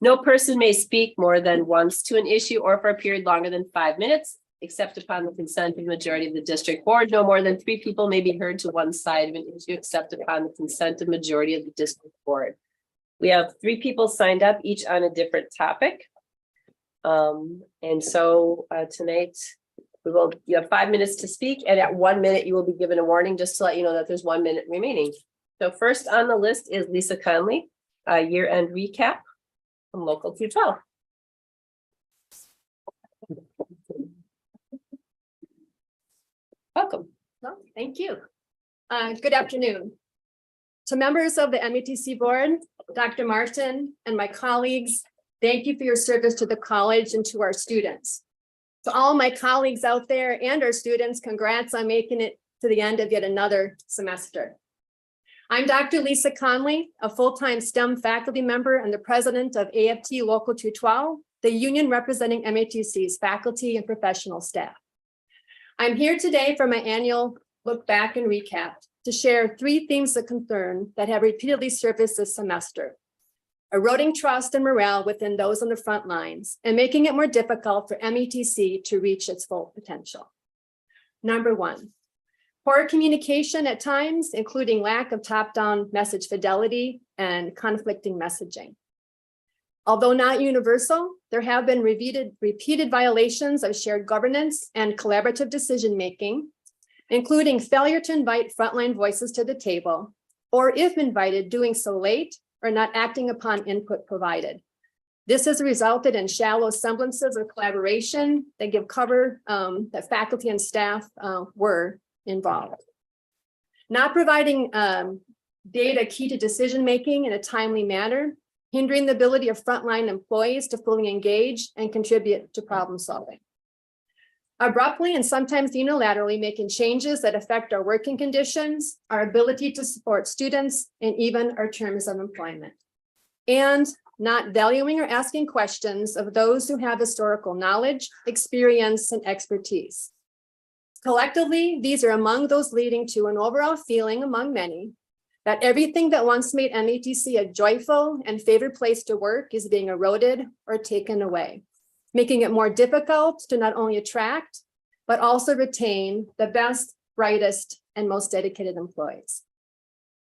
No person may speak more than once to an issue or for a period longer than 5 minutes, except upon the consent of the majority of the district board. No more than 3 people may be heard to one side of an issue, except upon the consent of majority of the district board. We have 3 people signed up, each on a different topic. And so tonight you have 5 minutes to speak, and at 1 minute you will be given a warning, just to let you know that there's 1 minute remaining. So first on the list is Lisa Conley, year-end recap from Local 212. Welcome. Well, thank you. Good afternoon. To members of the MATC board, Dr. Martin, and my colleagues, thank you for your service to the college and to our students. To all my colleagues out there and our students, congrats on making it to the end of yet another semester. I'm Dr. Lisa Conley, a full-time STEM faculty member and the president of AFT Local 212, the union representing MATC's faculty and professional staff. I'm here today for my annual look back and recap to share 3 themes of concern that have repeatedly surfaced this semester: eroding trust and morale within those on the front lines and making it more difficult for MATC to reach its full potential. Number 1, poor communication at times, including lack of top-down message fidelity and conflicting messaging. Although not universal, there have been repeated violations of shared governance and collaborative decision-making, including failure to invite frontline voices to the table, or if invited, doing so late or not acting upon input provided. This has resulted in shallow semblances of collaboration that give cover that faculty and staff were involved. Not providing data key to decision-making in a timely manner, hindering the ability of frontline employees to fully engage and contribute to problem solving. Abruptly and sometimes unilaterally making changes that affect our working conditions, our ability to support students, and even our terms of employment. And not valuing or asking questions of those who have historical knowledge, experience, and expertise. Collectively, these are among those leading to an overall feeling among many that everything that once made MATC a joyful and favored place to work is being eroded or taken away, making it more difficult to not only attract, but also retain the best, brightest, and most dedicated employees.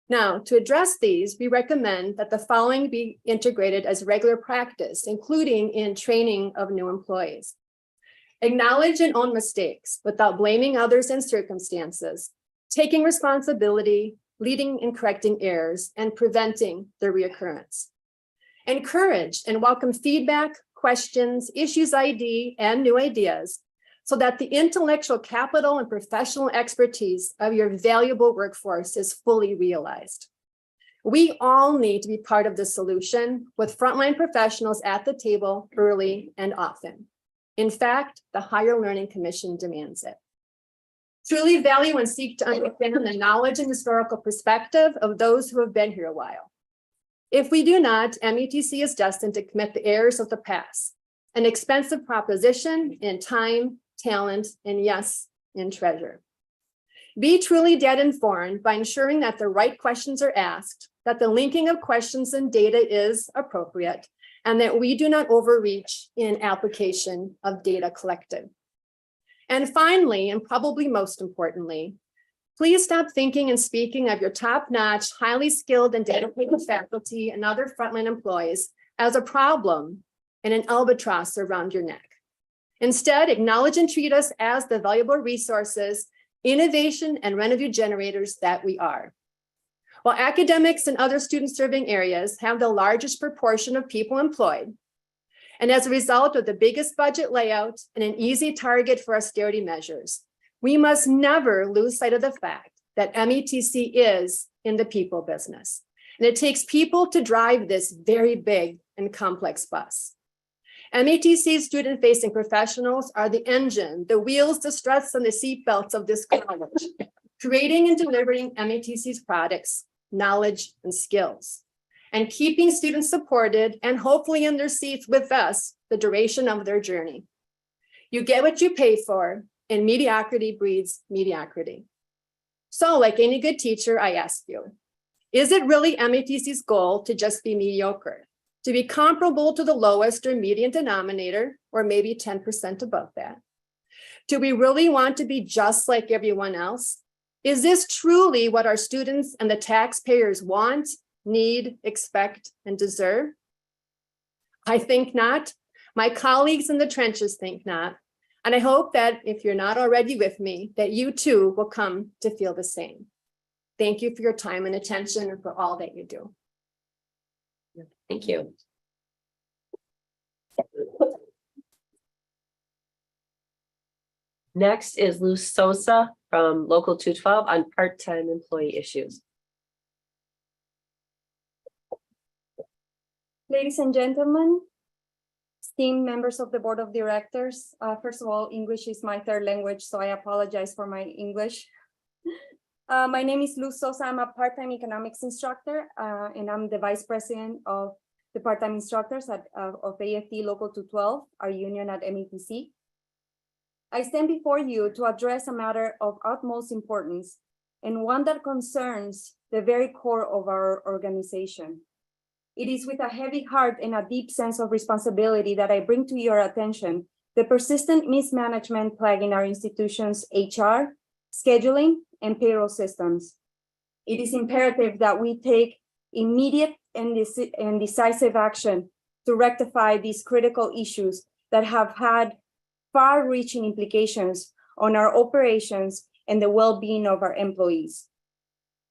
Now, to address these, we recommend that the following be integrated as regular practice, including in training of new employees. Acknowledge and own mistakes without blaming others and circumstances, taking responsibility, leading and correcting errors, and preventing their reoccurrence. Encourage and welcome feedback, questions, issues ID, and new ideas so that the intellectual capital and professional expertise of your valuable workforce is fully realized. We all need to be part of the solution with frontline professionals at the table early and often. In fact, the Higher Learning Commission demands it. Truly value and seek to understand the knowledge and historical perspective of those who have been here a while. If we do not, MATC is destined to commit the errors of the past, an expensive proposition in time, talent, and yes, in treasure. Be truly data informed by ensuring that the right questions are asked, that the linking of questions and data is appropriate, and that we do not overreach in application of data collected. And finally, and probably most importantly, please stop thinking and speaking of your top-notch, highly skilled and dedicated faculty and other frontline employees as a problem and an albatross around your neck. Instead, acknowledge and treat us as the valuable resources, innovation, and revenue generators that we are. While academics and other student-serving areas have the largest proportion of people employed, and as a result of the biggest budget layout and an easy target for austerity measures, we must never lose sight of the fact that MATC is in the people business. And it takes people to drive this very big and complex bus. MATC's student-facing professionals are the engine, the wheels, the struts, and the seatbelts of this college, creating and delivering MATC's products, knowledge, and skills, and keeping students supported and hopefully in their seats with us the duration of their journey. You get what you pay for, and mediocrity breeds mediocrity. So, like any good teacher, I ask you, is it really MATC's goal to just be mediocre? to be comparable to the lowest or median denominator, or maybe 10% above that? Do we really want to be just like everyone else? Is this truly what our students and the taxpayers want, need, expect, and deserve? I think not. My colleagues in the trenches think not. And I hope that if you're not already with me, that you too will come to feel the same. Thank you for your time and attention and for all that you do. Thank you. Next is Luz Sosa from Local 212 on part-time employee issues. Ladies and gentlemen, esteemed members of the Board of Directors, first of all, English is my third language, so I apologize for my English. My name is Luz Sosa. I'm a part-time economics instructor, and I'm the Vice President of the part-time instructors of AFT Local 212, our union at MATC. I stand before you to address a matter of utmost importance and one that concerns the very core of our organization. It is with a heavy heart and a deep sense of responsibility that I bring to your attention the persistent mismanagement plaguing our institution's HR, scheduling, and payroll systems. It is imperative that we take immediate and decisive action to rectify these critical issues that have had far-reaching implications on our operations and the well-being of our employees.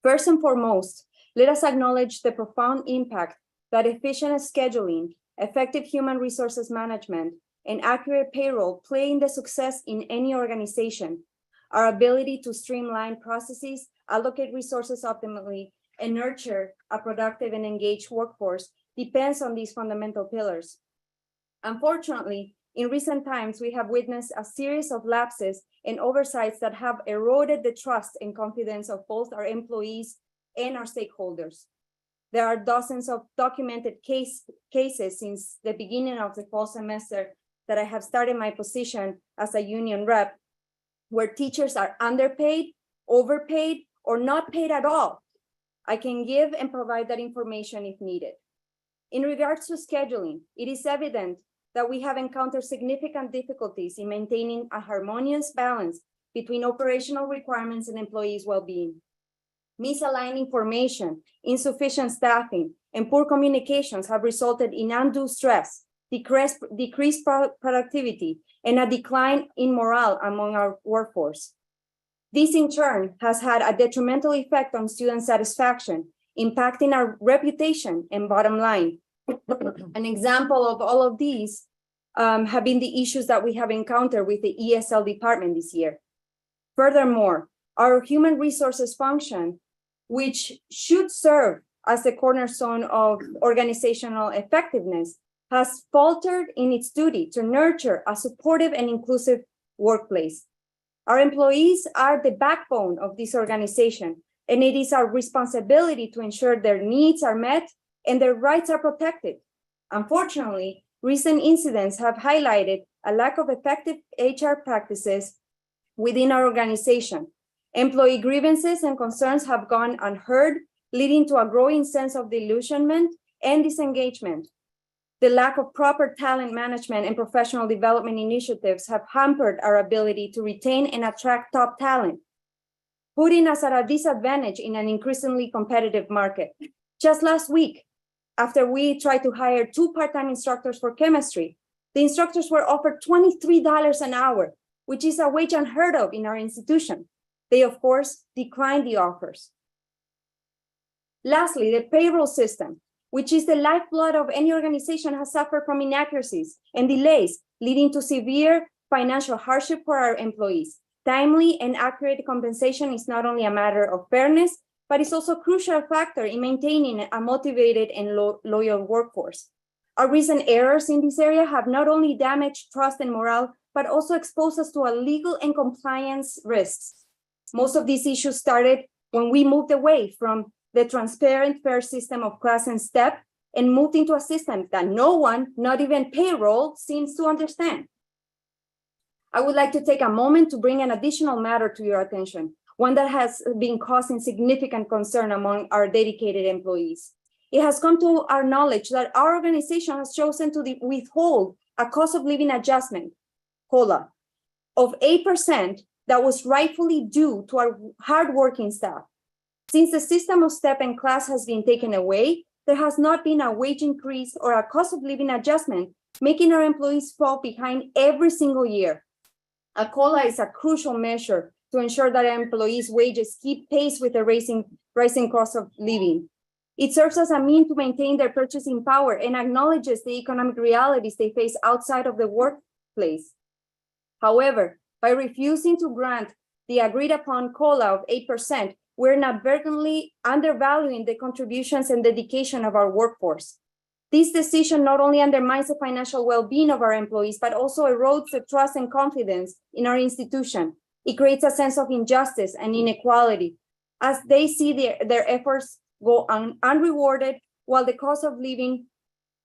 First and foremost, let us acknowledge the profound impact that efficient scheduling, effective human resources management, and accurate payroll play in the success in any organization. Our ability to streamline processes, allocate resources optimally, and nurture a productive and engaged workforce depends on these fundamental pillars. Unfortunately, in recent times, we have witnessed a series of lapses and oversights that have eroded the trust and confidence of both our employees and our stakeholders. There are dozens of documented cases since the beginning of the fall semester that I have started my position as a union rep, where teachers are underpaid, overpaid, or not paid at all. I can give and provide that information if needed. In regards to scheduling, it is evident that we have encountered significant difficulties in maintaining a harmonious balance between operational requirements and employees' well-being. Misaligned information, insufficient staffing, and poor communications have resulted in undue stress, decreased productivity, and a decline in morale among our workforce. This in turn has had a detrimental effect on student satisfaction, impacting our reputation and bottom line. An example of all of these have been the issues that we have encountered with the ESL department this year. Furthermore, our human resources function, which should serve as the cornerstone of organizational effectiveness, has faltered in its duty to nurture a supportive and inclusive workplace. Our employees are the backbone of this organization, and it is our responsibility to ensure their needs are met and their rights are protected. Unfortunately, recent incidents have highlighted a lack of effective HR practices within our organization. Employee grievances and concerns have gone unheard, leading to a growing sense of disillusionment and disengagement. The lack of proper talent management and professional development initiatives have hampered our ability to retain and attract top talent, putting us at a disadvantage in an increasingly competitive market. Just last week, after we tried to hire 2 part-time instructors for chemistry, the instructors were offered $23 an hour, which is a wage unheard of in our institution. They, of course, declined the offers. Lastly, the payroll system, which is the lifeblood of any organization, has suffered from inaccuracies and delays, leading to severe financial hardship for our employees. Timely and accurate compensation is not only a matter of fairness, but it's also a crucial factor in maintaining a motivated and loyal workforce. Our recent errors in this area have not only damaged trust and morale, but also exposed us to a legal and compliance risks. Most of these issues started when we moved away from the transparent, fair system of class and step and moved into a system that no one, not even payroll, seems to understand. I would like to take a moment to bring an additional matter to your attention, one that has been causing significant concern among our dedicated employees. It has come to our knowledge that our organization has chosen to withhold a cost of living adjustment, COLA, of 8% that was rightfully due to our hardworking staff. Since the system of step and class has been taken away, there has not been a wage increase or a cost of living adjustment, making our employees fall behind every single year. A COLA is a crucial measure to ensure that our employees' wages keep pace with the rising cost of living. It serves as a means to maintain their purchasing power and acknowledges the economic realities they face outside of the workplace. However, by refusing to grant the agreed upon COLA of 8%, we're inadvertently undervaluing the contributions and dedication of our workforce. This decision not only undermines the financial well-being of our employees, but also erodes the trust and confidence in our institution. It creates a sense of injustice and inequality as they see their efforts go unrewarded while the cost of living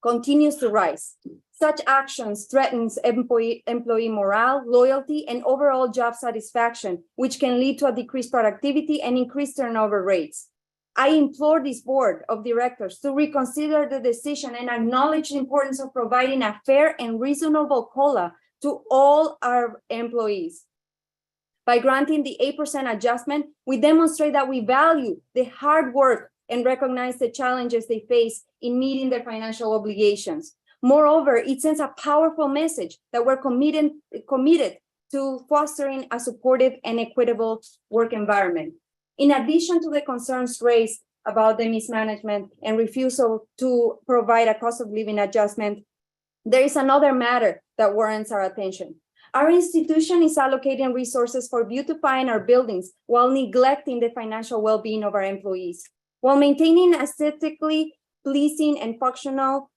continues to rise. Such actions threatens employee morale, loyalty, and overall job satisfaction, which can lead to a decreased productivity and increased turnover rates. I implore this board of directors to reconsider the decision and acknowledge the importance of providing a fair and reasonable COLA to all our employees. By granting the 8% adjustment, we demonstrate that we value the hard work and recognize the challenges they face in meeting their financial obligations. Moreover, it sends a powerful message that we're committed to fostering a supportive and equitable work environment. In addition to the concerns raised about the mismanagement and refusal to provide a cost of living adjustment, there is another matter that warrants our attention. Our institution is allocating resources for beautifying our buildings while neglecting the financial well-being of our employees. While maintaining aesthetically pleasing and functional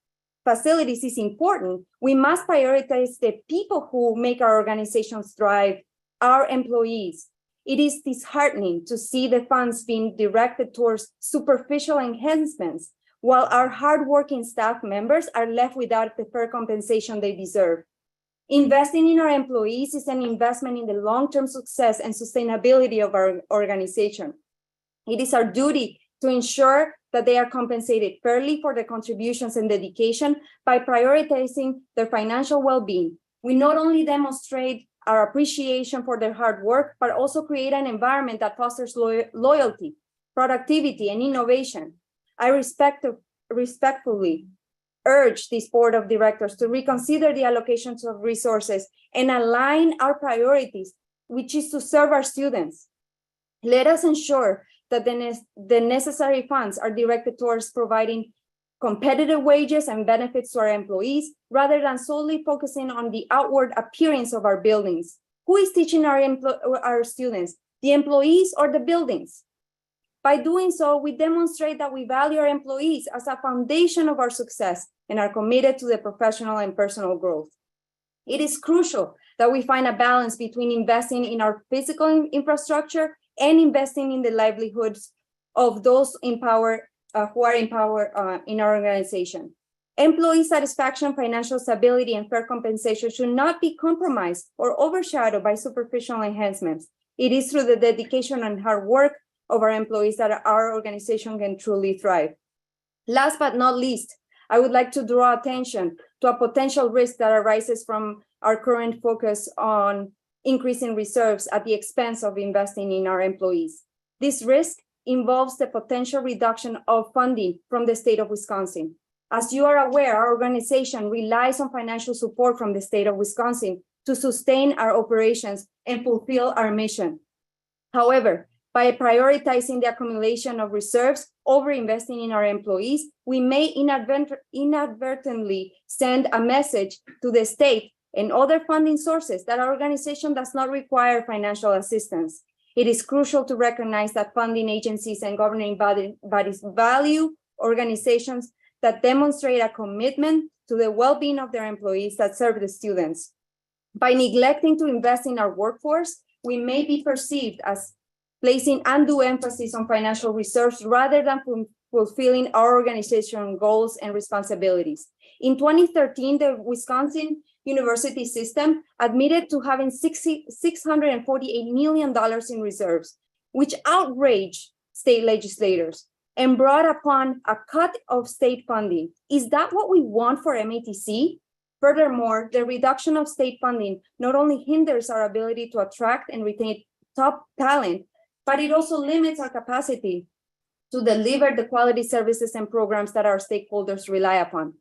facilities is important, we must prioritize the people who make our organizations thrive, our employees. It is disheartening to see the funds being directed towards superficial enhancements, while our hardworking staff members are left without the fair compensation they deserve. Investing in our employees is an investment in the long-term success and sustainability of our organization. It is our duty to ensure that they are compensated fairly for their contributions and dedication by prioritizing their financial well-being. We not only demonstrate our appreciation for their hard work, but also create an environment that fosters loyalty, productivity, and innovation. I respectfully urge this board of directors to reconsider the allocations of resources and align our priorities, which is to serve our students. Let us ensure that the necessary funds are directed towards providing competitive wages and benefits to our employees, rather than solely focusing on the outward appearance of our buildings. Who is teaching our students, the employees or the buildings? By doing so, we demonstrate that we value our employees as a foundation of our success and are committed to the professional and personal growth. It is crucial that we find a balance between investing in our physical infrastructure and investing in the livelihoods of those who are in power in our organization. Employee satisfaction, financial stability, and fair compensation should not be compromised or overshadowed by superficial enhancements. It is through the dedication and hard work of our employees that our organization can truly thrive. Last but not least, I would like to draw attention to a potential risk that arises from our current focus on increasing reserves at the expense of investing in our employees. This risk involves the potential reduction of funding from the state of Wisconsin. As you are aware, our organization relies on financial support from the state of Wisconsin to sustain our operations and fulfill our mission. However, by prioritizing the accumulation of reserves over investing in our employees, we may inadvertently send a message to the state and other funding sources that our organization does not require financial assistance. It is crucial to recognize that funding agencies and governing bodies value organizations that demonstrate a commitment to the well-being of their employees that serve the students. By neglecting to invest in our workforce, we may be perceived as placing undue emphasis on financial reserves rather than fulfilling our organizational goals and responsibilities. In 2013, the Wisconsin university system admitted to having $648 million in reserves, which outraged state legislators. and brought upon a cut of state funding. Is that what we want for MATC? Furthermore, the reduction of state funding not only hinders our ability to attract and retain top talent, but it also limits our capacity to deliver the quality services and programs that our stakeholders rely upon.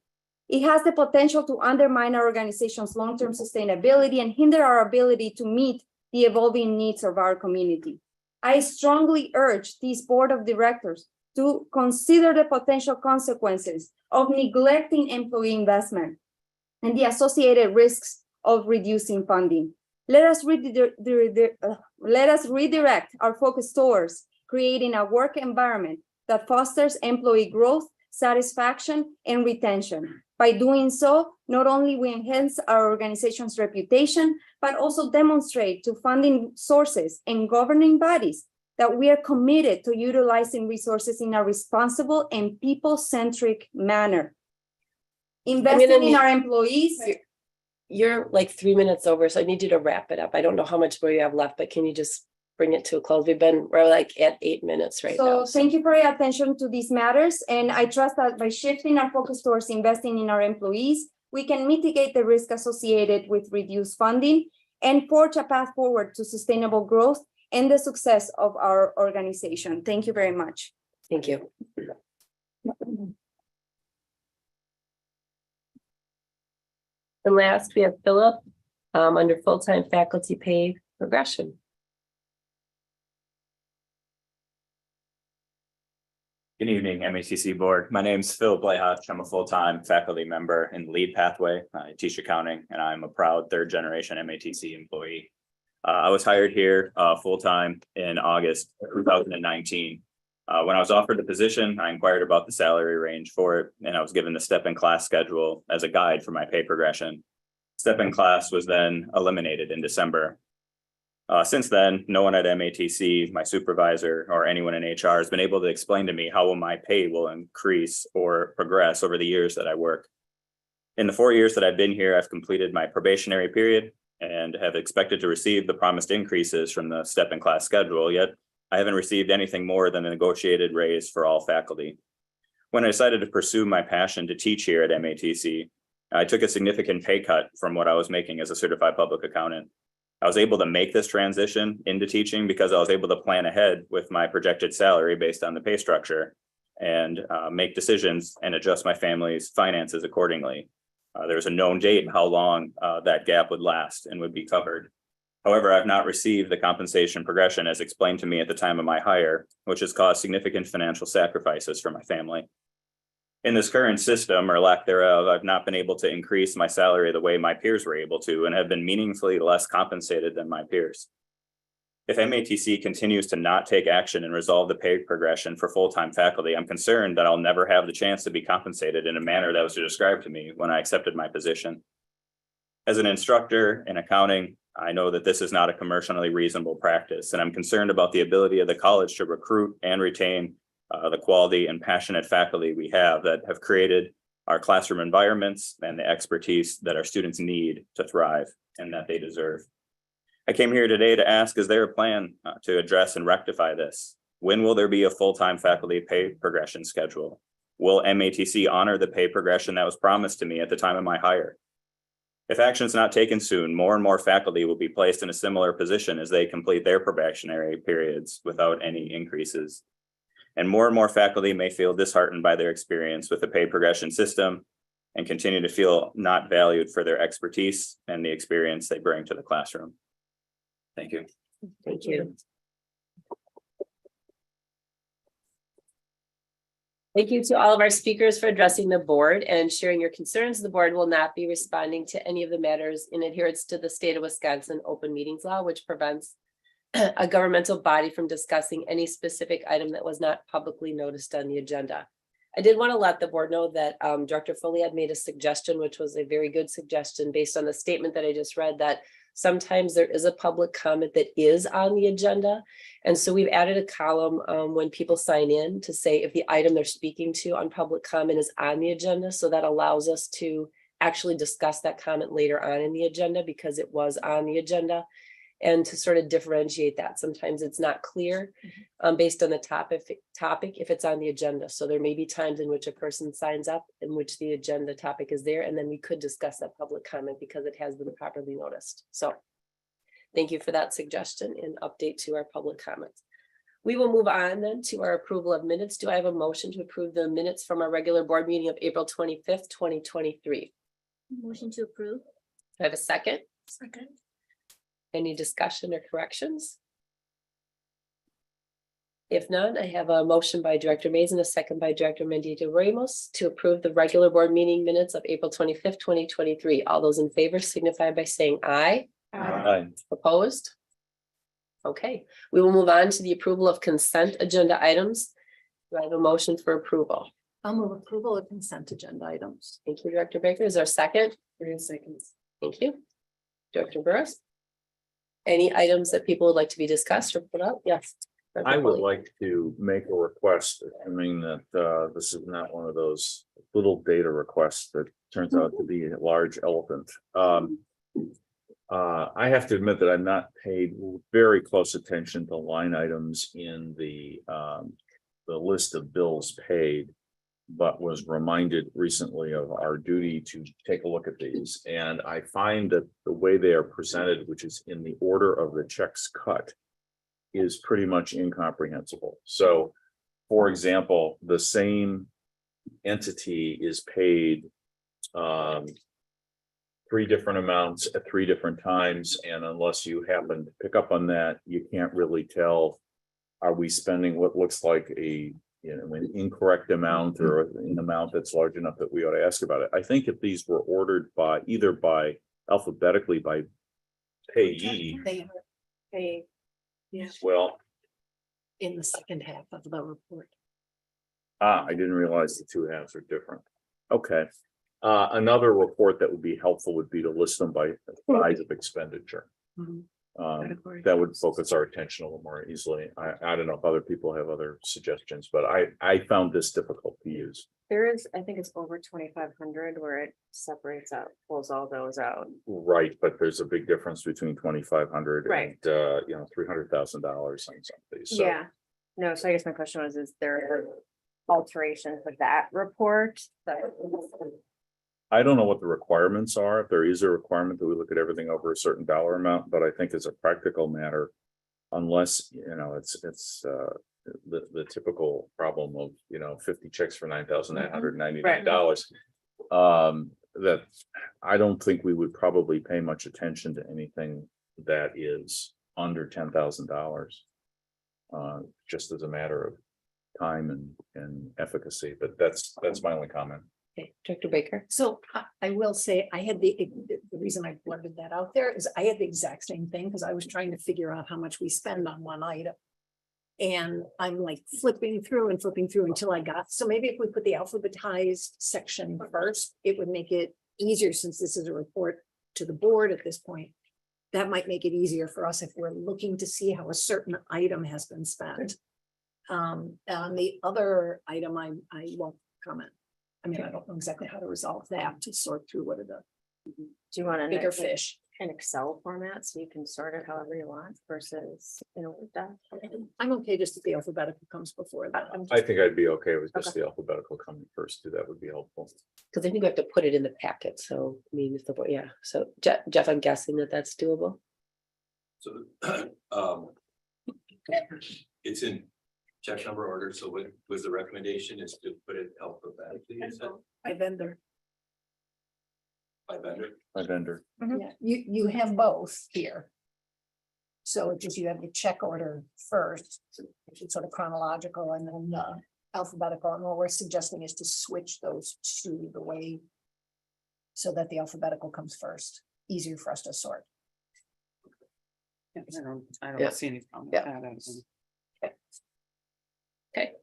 It has the potential to undermine our organization's long-term sustainability and hinder our ability to meet the evolving needs of our community. I strongly urge this board of directors to consider the potential consequences of neglecting employee investment and the associated risks of reducing funding. Let us redirect our focus towards creating a work environment that fosters employee growth, satisfaction, and retention. By doing so, not only we enhance our organization's reputation, but also demonstrate to funding sources and governing bodies that we are committed to utilizing resources in a responsible and people-centric manner. Investing in our employees. You're like 3 minutes over, so I need you to wrap it up. I don't know how much more you have left, but can you just bring it to a close? We're like at 8 minutes right now. So thank you for your attention to these matters. And I trust that by shifting our focus towards investing in our employees, we can mitigate the risk associated with reduced funding and forge a path forward to sustainable growth and the success of our organization. Thank you very much. Thank you. And last, we have Philip under full-time faculty pay progression. Good evening, MATC board. My name is Phil Blayhoch. I'm a full-time faculty member in the lead pathway. I teach accounting, and I'm a proud third-generation MATC employee. I was hired here full-time in August 2019. When I was offered the position, I inquired about the salary range for it, and I was given the step-in-class schedule as a guide for my pay progression. Step-in-class was then eliminated in December. Since then, no one at MATC, my supervisor, or anyone in HR has been able to explain to me how my pay will increase or progress over the years that I work. In the 4 years that I've been here, I've completed my probationary period and have expected to receive the promised increases from the step-in-class schedule, yet I haven't received anything more than a negotiated raise for all faculty. When I decided to pursue my passion to teach here at MATC, I took a significant pay cut from what I was making as a certified public accountant. I was able to make this transition into teaching because I was able to plan ahead with my projected salary based on the pay structure and make decisions and adjust my family's finances accordingly. There was a known date how long that gap would last and would be covered. However, I've not received the compensation progression as explained to me at the time of my hire, which has caused significant financial sacrifices for my family. In this current system, or lack thereof, I've not been able to increase my salary the way my peers were able to and have been meaningfully less compensated than my peers. If MATC continues to not take action and resolve the pay progression for full-time faculty, I'm concerned that I'll never have the chance to be compensated in a manner that was described to me when I accepted my position. As an instructor in accounting, I know that this is not a commercially reasonable practice, and I'm concerned about the ability of the college to recruit and retain the quality and passionate faculty we have that have created our classroom environments and the expertise that our students need to thrive and that they deserve. I came here today to ask, is there a plan to address and rectify this? When will there be a full-time faculty pay progression schedule? Will MATC honor the pay progression that was promised to me at the time of my hire? If action is not taken soon, more and more faculty will be placed in a similar position as they complete their probationary periods without any increases. And more faculty may feel disheartened by their experience with the pay progression system and continue to feel not valued for their expertise and the experience they bring to the classroom. Thank you. Thank you. Thank you to all of our speakers for addressing the board and sharing your concerns. The board will not be responding to any of the matters in adherence to the state of Wisconsin open meetings law, which prevents a governmental body from discussing any specific item that was not publicly noticed on the agenda. I did want to let the board know that Director Foley had made a suggestion, which was a very good suggestion based on the statement that I just read, that sometimes there is a public comment that is on the agenda. And so we've added a column when people sign in to say if the item they're speaking to on public comment is on the agenda. So that allows us to actually discuss that comment later on in the agenda because it was on the agenda. And to sort of differentiate that, sometimes it's not clear based on the topic, if it's on the agenda. So there may be times in which a person signs up in which the agenda topic is there, and then we could discuss that public comment because it has been properly noticed. So thank you for that suggestion and update to our public comments. We will move on then to our approval of minutes. Do I have a motion to approve the minutes from our regular board meeting of April 25th, 2023? Motion to approve. Do I have a second? Second. Any discussion or corrections? If none, I have a motion by Director Mays and a second by Director Mendieta Ramos to approve the regular board meeting minutes of April 25th, 2023. All those in favor signify by saying aye. Aye. Opposed? Okay, we will move on to the approval of consent agenda items. Do I have a motion for approval? I'll move approval of consent agenda items. Thank you, Director Baker. Is there a second? 3 seconds. Thank you. Director Burris? Any items that people would like to be discussed or put up? Yes. I would like to make a request, assuming that this is not one of those little data requests that turns out to be a large elephant. I have to admit that I'm not paid very close attention to line items in the list of bills paid, but was reminded recently of our duty to take a look at these. And I find that the way they are presented, which is in the order of the checks cut, is pretty much incomprehensible. So, for example, the same entity is paid 3 different amounts at 3 different times, and unless you happen to pick up on that, you can't really tell, are we spending what looks like an incorrect amount or an amount that's large enough that we ought to ask about it. I think if these were ordered by either alphabetically by payee. They are paid. Yeah, Well, in the second half of the report. I didn't realize the 2 halves are different. Okay. Another report that would be helpful would be to list them by size of expenditure. That would focus our attention a little more easily. I don't know if other people have other suggestions, but I found this difficult to use. There is, I think it's over 2,500 where it separates out, pulls all those out. Right, but there's a big difference between 2,500 Right. and $300,000 on some of these. So Yeah, no, so I guess my question was, is there alteration for that report? I don't know what the requirements are. If there is a requirement that we look at everything over a certain dollar amount, but I think as a practical matter, unless, it's the typical problem of, 50 checks for $9,999. That I don't think we would probably pay much attention to anything that is under $10,000. Just as a matter of time and efficacy, but that's my only comment. Okay, Director Baker. So I will say, I had the reason I blurted that out there is I had the exact same thing because I was trying to figure out how much we spend on one item. And I'm like flipping through until I got, so maybe if we put the alphabetized section first, it would make it easier since this is a report to the board at this point. That might make it easier for us if we're looking to see how a certain item has been spent. On the other item, I won't comment. I mean, I don't know exactly how to resolve that, to sort through what are the Do you want to bigger fish. an Excel format so you can sort it however you want versus in a Word doc? I'm okay just that the alphabetical comes before that. I think I'd be okay with just the alphabetical coming first, too. That would be helpful. Because I think we have to put it in the packet. So, I mean, if the, yeah, so Jeff, I'm guessing that's doable. So it's in check number order. So what was the recommendation is to put it alphabetically, is that By vendor. by vendor? By vendor. Yeah, you have both here. So it's just you have the check order first, which is sort of chronological, and then alphabetical. And what we're suggesting is to switch those to the way so that the alphabetical comes first, easier for us to sort. I Yeah. don't see any problem with that. Okay.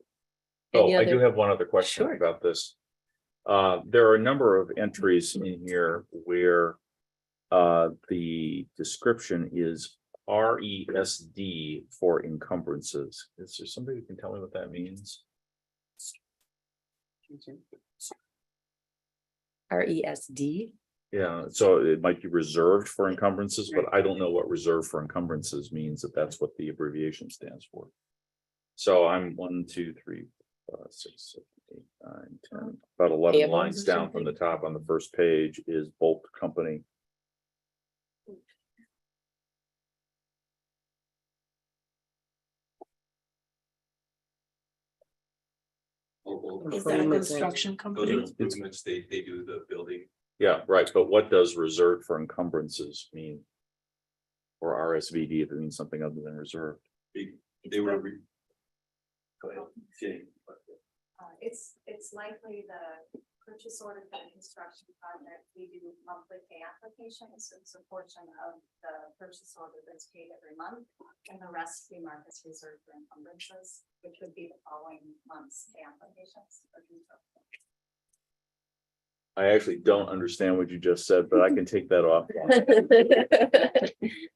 Oh, Any I do other- have one other question Sure. about this. There are a number of entries in here where the description is RESD for encumbrances. Is there somebody who can tell me what that means? RESD. Yeah, so it might be reserved for encumbrances, but I don't know what reserved for encumbrances means, if that's what the abbreviation stands for. So I'm 1, 2, 3, 5, 6, 7, 8, 9, 10, about 11 Payables lines or down from the top on the first page is bulk company. Is that a Improvements. construction Those company? are improvements, they do the building. Yeah, right, but what does reserved for encumbrances mean? Or RSVD if it means something other than reserved? They were. Go ahead. Jenny. It's likely the purchase order for the construction project. We do monthly pay applications. It's a portion of the purchase order that's paid every month. And the rest we mark as reserved for encumbrances, which would be the following month's pay applications. I actually don't understand what you just said, but I can take that off.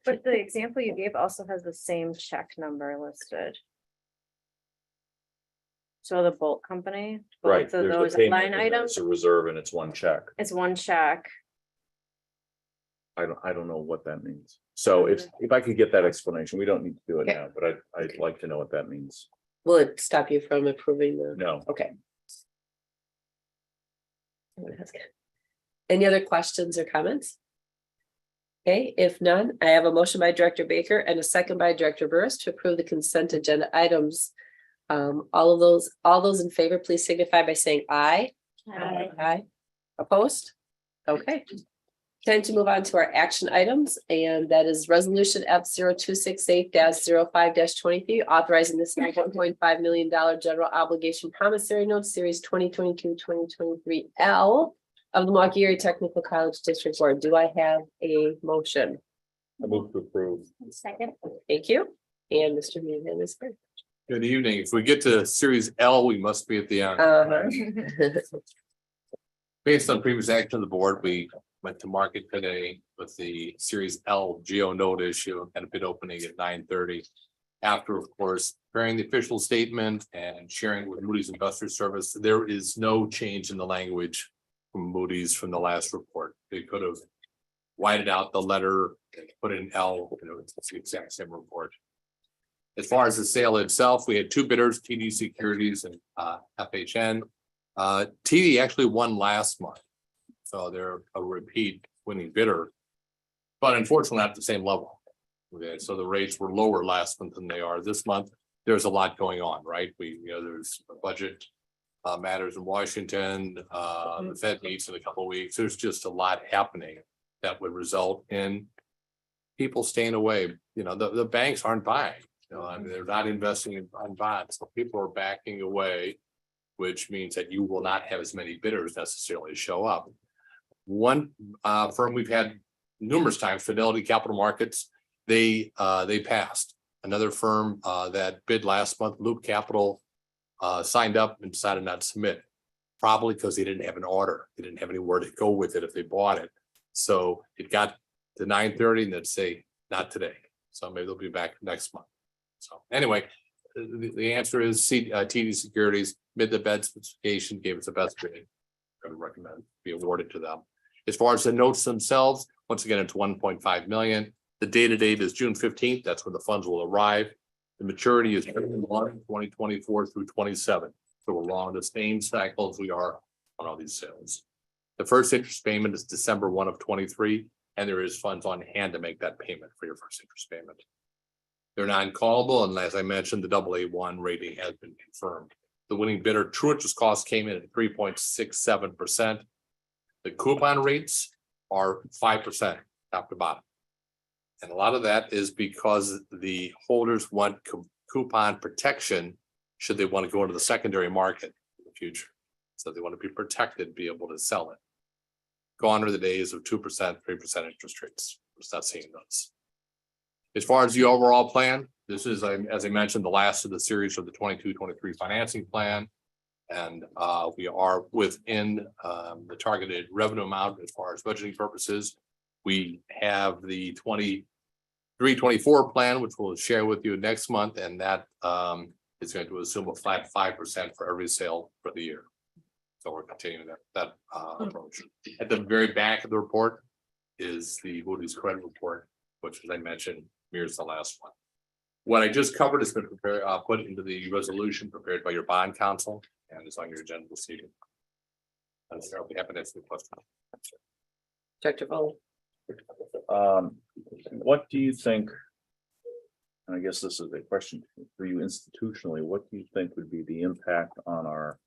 But the example you gave also has the same check number listed. So the bulk company. Right. both of there's a those payment line and then items, It's a reserve and it's one check. it's one check. I don't know what that means. So if I could get that explanation, we don't need to do it Okay. now, but I'd like to know what that means. Will it stop you from approving the? No. Okay. Any other questions or comments? Okay, if none, I have a motion by Director Baker and a second by Director Burris to approve the consent agenda items. All those in favor, please signify by saying aye. Aye. Opposed? Okay. Time to move on to our action items, and that is resolution F0268-05-23, authorizing the $1.5 million general obligation promissory note series 2022-2023 L of the Milwaukee Area Technical College District Board. Do I have a motion? I move to approve. Second. Thank you. And Mr. Meehan is first. Good evening. If we get to Series L, we must be at the end. Based on previous action of the board, we went to market today with the Series L Geo note issue and a bid opening at 9:30. After, of course, preparing the official statement and sharing with Moody's Investor Service, there is no change in the language from Moody's from the last report. They could have whited out the letter and put in L, it's the exact same report. As far as the sale itself, we had two bidders, TD Securities and FHN. TD actually won last month, so they're a repeat winning bidder, but unfortunately not at the same level. Okay, so the rates were lower last month than they are this month. There's a lot going on, right? There's a budget matters in Washington. The Fed meets in a couple of weeks. There's just a lot happening that would result in people staying away. The banks aren't buying. They're not investing in bonds, so people are backing away, which means that you will not have as many bidders necessarily show up. One firm we've had numerous times, Fidelity Capital Markets, they passed. Another firm that bid last month, Loop Capital, signed up and decided not to submit, probably because they didn't have an order. They didn't have anywhere to go with it if they bought it. So it got to 9:30 and they'd say, not today. So maybe they'll be back next month. So anyway, the answer is TD Securities, mid the bid specification, gave us the best bid. I would recommend be awarded to them. As far as the notes themselves, once again, it's 1.5 million. The date is June 15th. That's when the funds will arrive. The maturity is 2024 through 27. So we're along the same cycle as we are on all these sales. The first interest payment is December 1 of 23, and there is funds on hand to make that payment for your first interest payment. They're non-callable, and as I mentioned, the AA1 rating has been confirmed. The winning bidder true interest cost came in at 3.67%. The coupon rates are 5% top to bottom. And a lot of that is because the holders want coupon protection should they want to go into the secondary market in the future. So they want to be protected, be able to sell it. Gone are the days of 2%, 3% interest rates. We're not seeing those. As far as the overall plan, this is, as I mentioned, the last of the series of the 22-23 financing plan. And we are within the targeted revenue amount as far as budgeting purposes. We have the 23-24 plan, which we'll share with you next month, and that is going to assume a flat 5% for every sale for the year. So we're continuing that approach. At the very back of the report is the Moody's credit report, which, as I mentioned, mirrors the last one. What I just covered has been prepared, put into the resolution prepared by your bond counsel, and is on your agenda this evening. And so I'll be happy to answer the question. Director Foley. What do you think? And I guess this is a question for you institutionally. What do you think would be the impact on our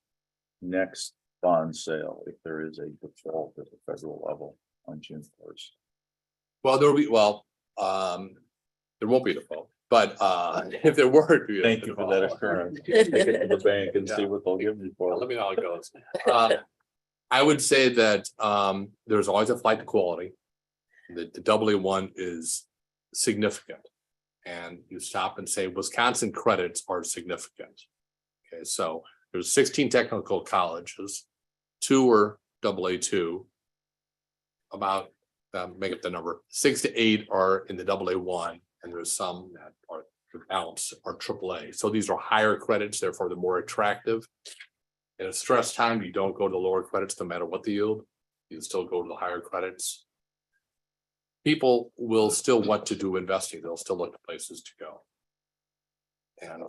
next bond sale if there is a default at the federal level on June 1st? Well, there will be, there won't be a default, but if there were to be. Thank you for that assurance. Take it to the bank and see what they'll give you for Let it. me know how it goes. I would say that there's always a flight to quality. The AA1 is significant. And you stop and say Wisconsin credits are significant. Okay, so there's 16 technical colleges, 2 are AA2. About make up the number, 6 to 8 are in the AA1, and there's some that are the balance are AAA. So these are higher credits, therefore they're more attractive. In a stress time, you don't go to the lower credits no matter what the yield, you still go to the higher credits. People will still want to do investing, they'll still look at places to go. And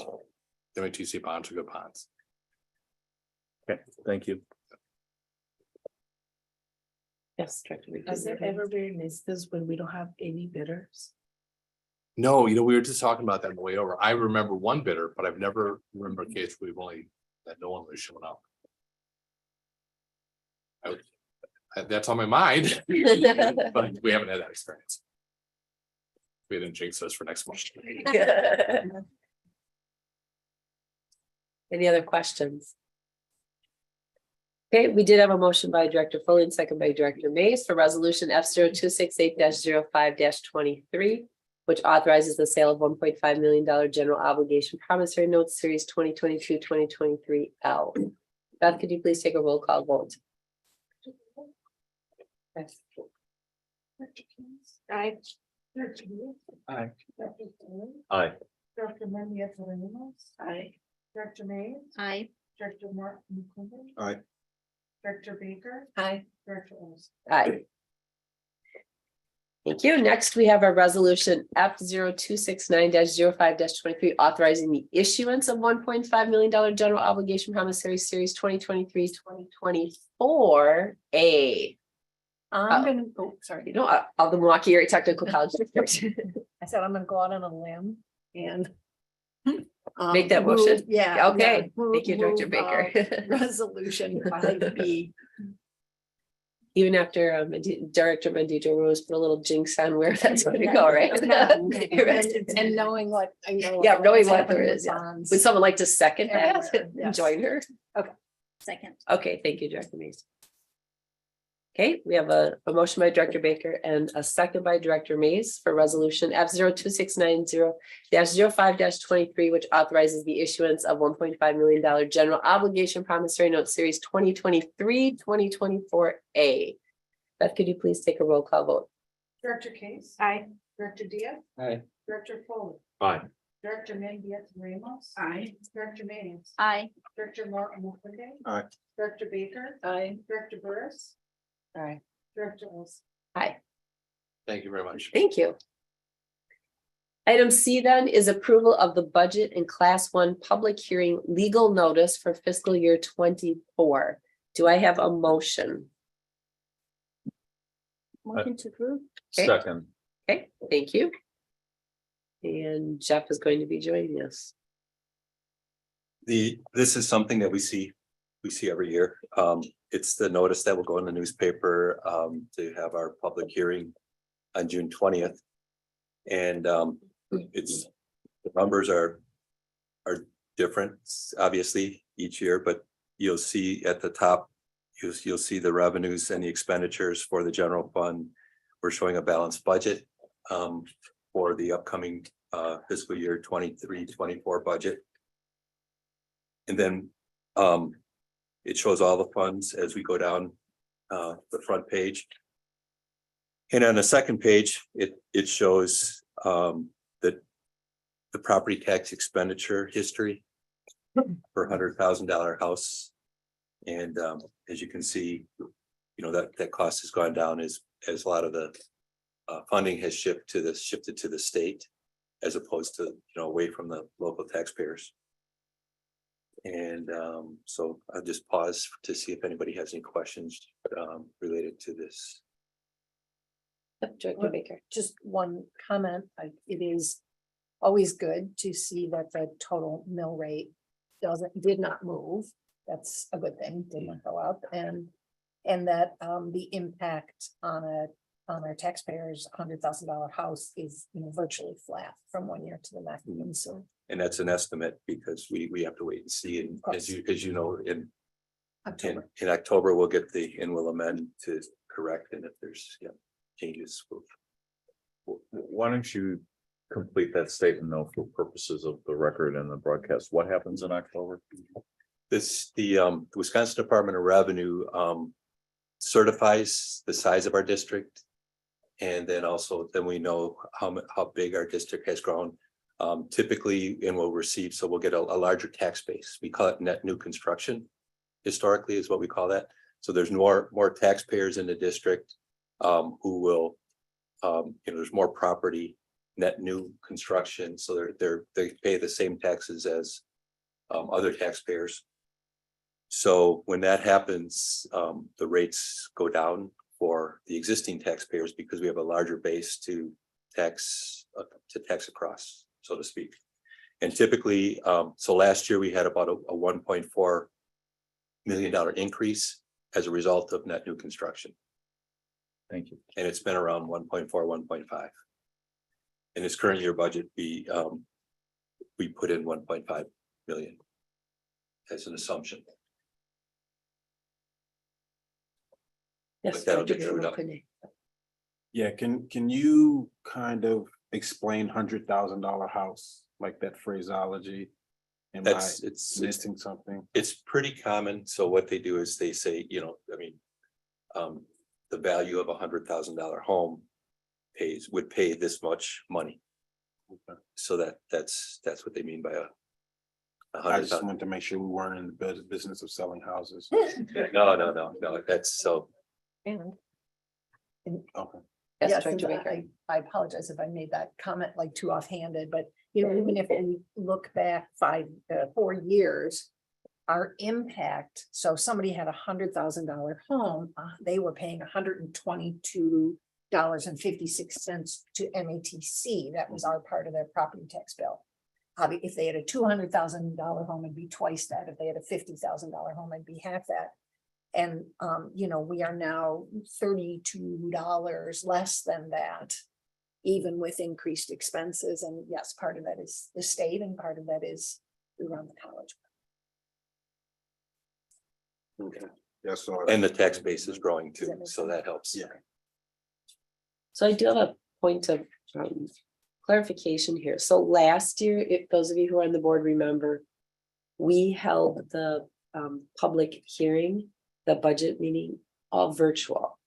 MATC bonds are good bonds. Okay, thank you. Yes, Director. Has there ever been instances when we don't have any bidders? No, we were just talking about that on the way over. I remember one bidder, but I've never remember a case where we've only that no one was showing up. That's on my mind, but we haven't had that experience. We didn't jinx us for next month. Any other questions? Okay, we did have a motion by Director Foley and second by Director Mays for resolution F0268-05-23, which authorizes the sale of $1.5 million general obligation promissory notes series 2022-2023L. Beth, could you please take a roll call vote? Yes. Aye. Aye. Aye. Director Mendieta Ramos. Aye. Director Mays. Aye. Director Martin. Aye. Director Baker. Aye. Director Olson. Aye. Thank you. Next, we have our resolution F0269-05-23 authorizing the issuance of $1.5 million general obligation promissory series 2023-2024A. I'm gonna, oh, sorry. You know, of the Milwaukee Area Technical College District. I said I'm gonna go out on a limb and. Make that motion? Yeah. Okay. yeah, Thank you, Director move, Baker. Resolution 5B. Even after Director Mendita Rose put a little jinx on where that's going to go, right? You're right. And knowing what, I know. Yeah, knowing what's what happening there with is, yeah. bonds. Would someone like to second that Everywhere, and yes. join her? Second. Okay, thank you, Director Mays. Okay, we have a motion by Director Baker and a second by Director Mays for resolution F0269-05-23, which authorizes the issuance of $1.5 million general obligation promissory note series 2023-2024A. Beth, could you please take a roll call vote? Director Case. Aye. Director Diaz. Aye. Director Foley. Aye. Director Mendieta Ramos. Aye. Director Mays. Aye. Director Martin. Aye. Director Baker. Aye. Director Burris. Aye. Director Olson. Hi, Thank you very much. thank you. Item C then is approval of the budget and class 1 public hearing legal notice for fiscal year 24. Do I have a motion? Motion to approve. Okay. Second. Okay, thank you. And Jeff is going to be joining us. This is something that we see every year. It's the notice that will go in the newspaper to have our public hearing on June 20th. And it's, the numbers are different, obviously, each year, but you'll see at the top, you'll see the revenues and the expenditures for the general fund. We're showing a balanced budget for the upcoming fiscal year 23-24 budget. And then it shows all the funds as we go down the front page. And on the second page, it shows that the property tax expenditure history for $100,000 house. And as you can see, that cost has gone down as a lot of the funding has shifted to the state as opposed to, away from the local taxpayers. And so I'll just pause to see if anybody has any questions related to this. Director Baker. Just one comment, it is always good to see that the total mill rate did not move. That's a good thing, did not go up, and that the impact on our taxpayers, $100,000 house is virtually flat from one year to the next. And so, And that's an estimate because we have to wait and see. And as you know, in October, we'll get and we'll amend to correct. And if there's changes. Why don't you complete that statement though, for purposes of the record and the broadcast? What happens in October? The Wisconsin Department of Revenue certifies the size of our district. And then we know how big our district has grown. Typically, and we'll receive, so we'll get a larger tax base. We call it net new construction. Historically is what we call that. So there's more taxpayers in the district who will, there's more property, net new construction. So they pay the same taxes as other taxpayers. So when that happens, the rates go down for the existing taxpayers because we have a larger base to tax across, so to speak. And typically, so last year we had about a $1.4 million increase as a result of net new construction. Thank you. And it's been around 1.4, 1.5. In this current year budget, we put in 1.5 million as an assumption. Yes. But that'll get Director trued up. O'Connor. Yeah, can you kind of explain $100,000 house, like that phraseology? It's Missing something? It's pretty common. So what they do is they say, the value of $100,000 home would pay this much money. Okay. So that's what they mean by a I just 100,000. wanted to make sure we weren't in the business of selling houses. No, that's so. and Okay. Yes, yes, Director and Baker. I apologize if I made that comment like too offhanded, but even if we look back 4 years, our impact, so somebody had $100,000 home, they were paying $122.56 to MATC. That was our part of their property tax bill. If they had a $200,000 home, it'd be twice that. If they had a $50,000 home, it'd be half that. And, we are now $32 less than that, even with increased expenses. And yes, part of that is the state and part of that is we run the college. Okay. Yeah, so. And the tax base is growing too, so that helps. Yeah. So I do have a point of clarification here. So last year, if those of you who are on the board remember, we held the public hearing, the budget meeting, all virtual.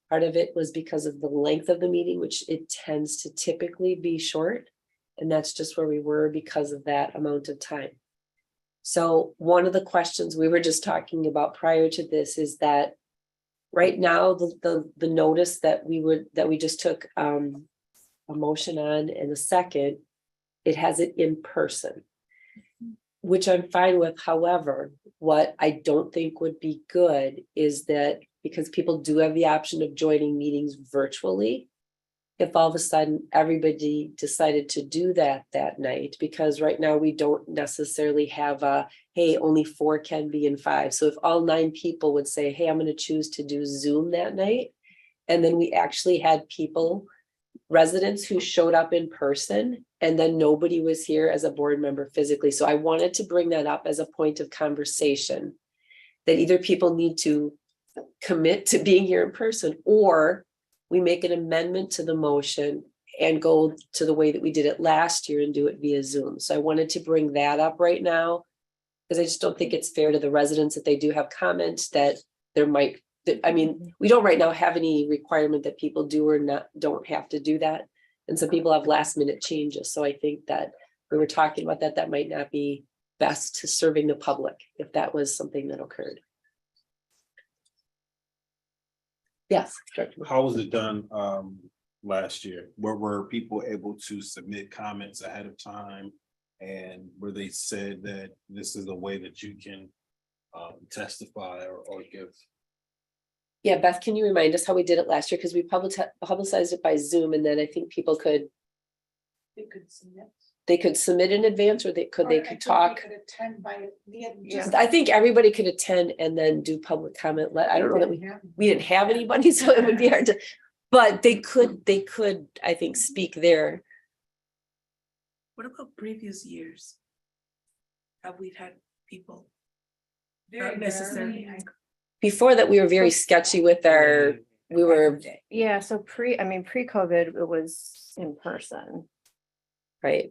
Part of it was because of the length of the meeting, which it tends to typically be short. And that's just where we were because of that amount of time. So one of the questions we were just talking about prior to this is that right now, the notice that we just took a motion on and a second, it has it in person, which I'm fine with. However, what I don't think would be good is that because people do have the option of joining meetings virtually, if all of a sudden everybody decided to do that night, because right now we don't necessarily have hey, only 4 can be in 5. So if all 9 people would say, hey, I'm going to choose to do Zoom that night, and then we actually had residents who showed up in person, and then nobody was here as a board member physically. So I wanted to bring that up as a point of conversation, that either people need to commit to being here in person, or we make an amendment to the motion and go to the way that we did it last year and do it via Zoom. So I wanted to bring that up right now, because I just don't think it's fair to the residents that they do have comments that there might, we don't right now have any requirement that people do or don't have to do that. And some people have last minute changes. So I think that we were talking about that might not be best to serving the public if that was something that occurred. Yes. Director. How was it done last year? Were people able to submit comments ahead of time? And were they said that this is the way that you can testify or give? Yeah, Beth, can you remind us how we did it last year? Because we publicized it by Zoom, and then I think people could, They could submit. they could submit in advance, or they could talk. Could attend by. I think everybody could attend and then do public comment. I don't know that we didn't have anybody, so it would be hard to, but they could, I think, speak there. What about previous years? Have we had people? Very Not necessarily. rarely. Before that, we were very sketchy with we were, Yeah, so pre-COVID, it was in person. right,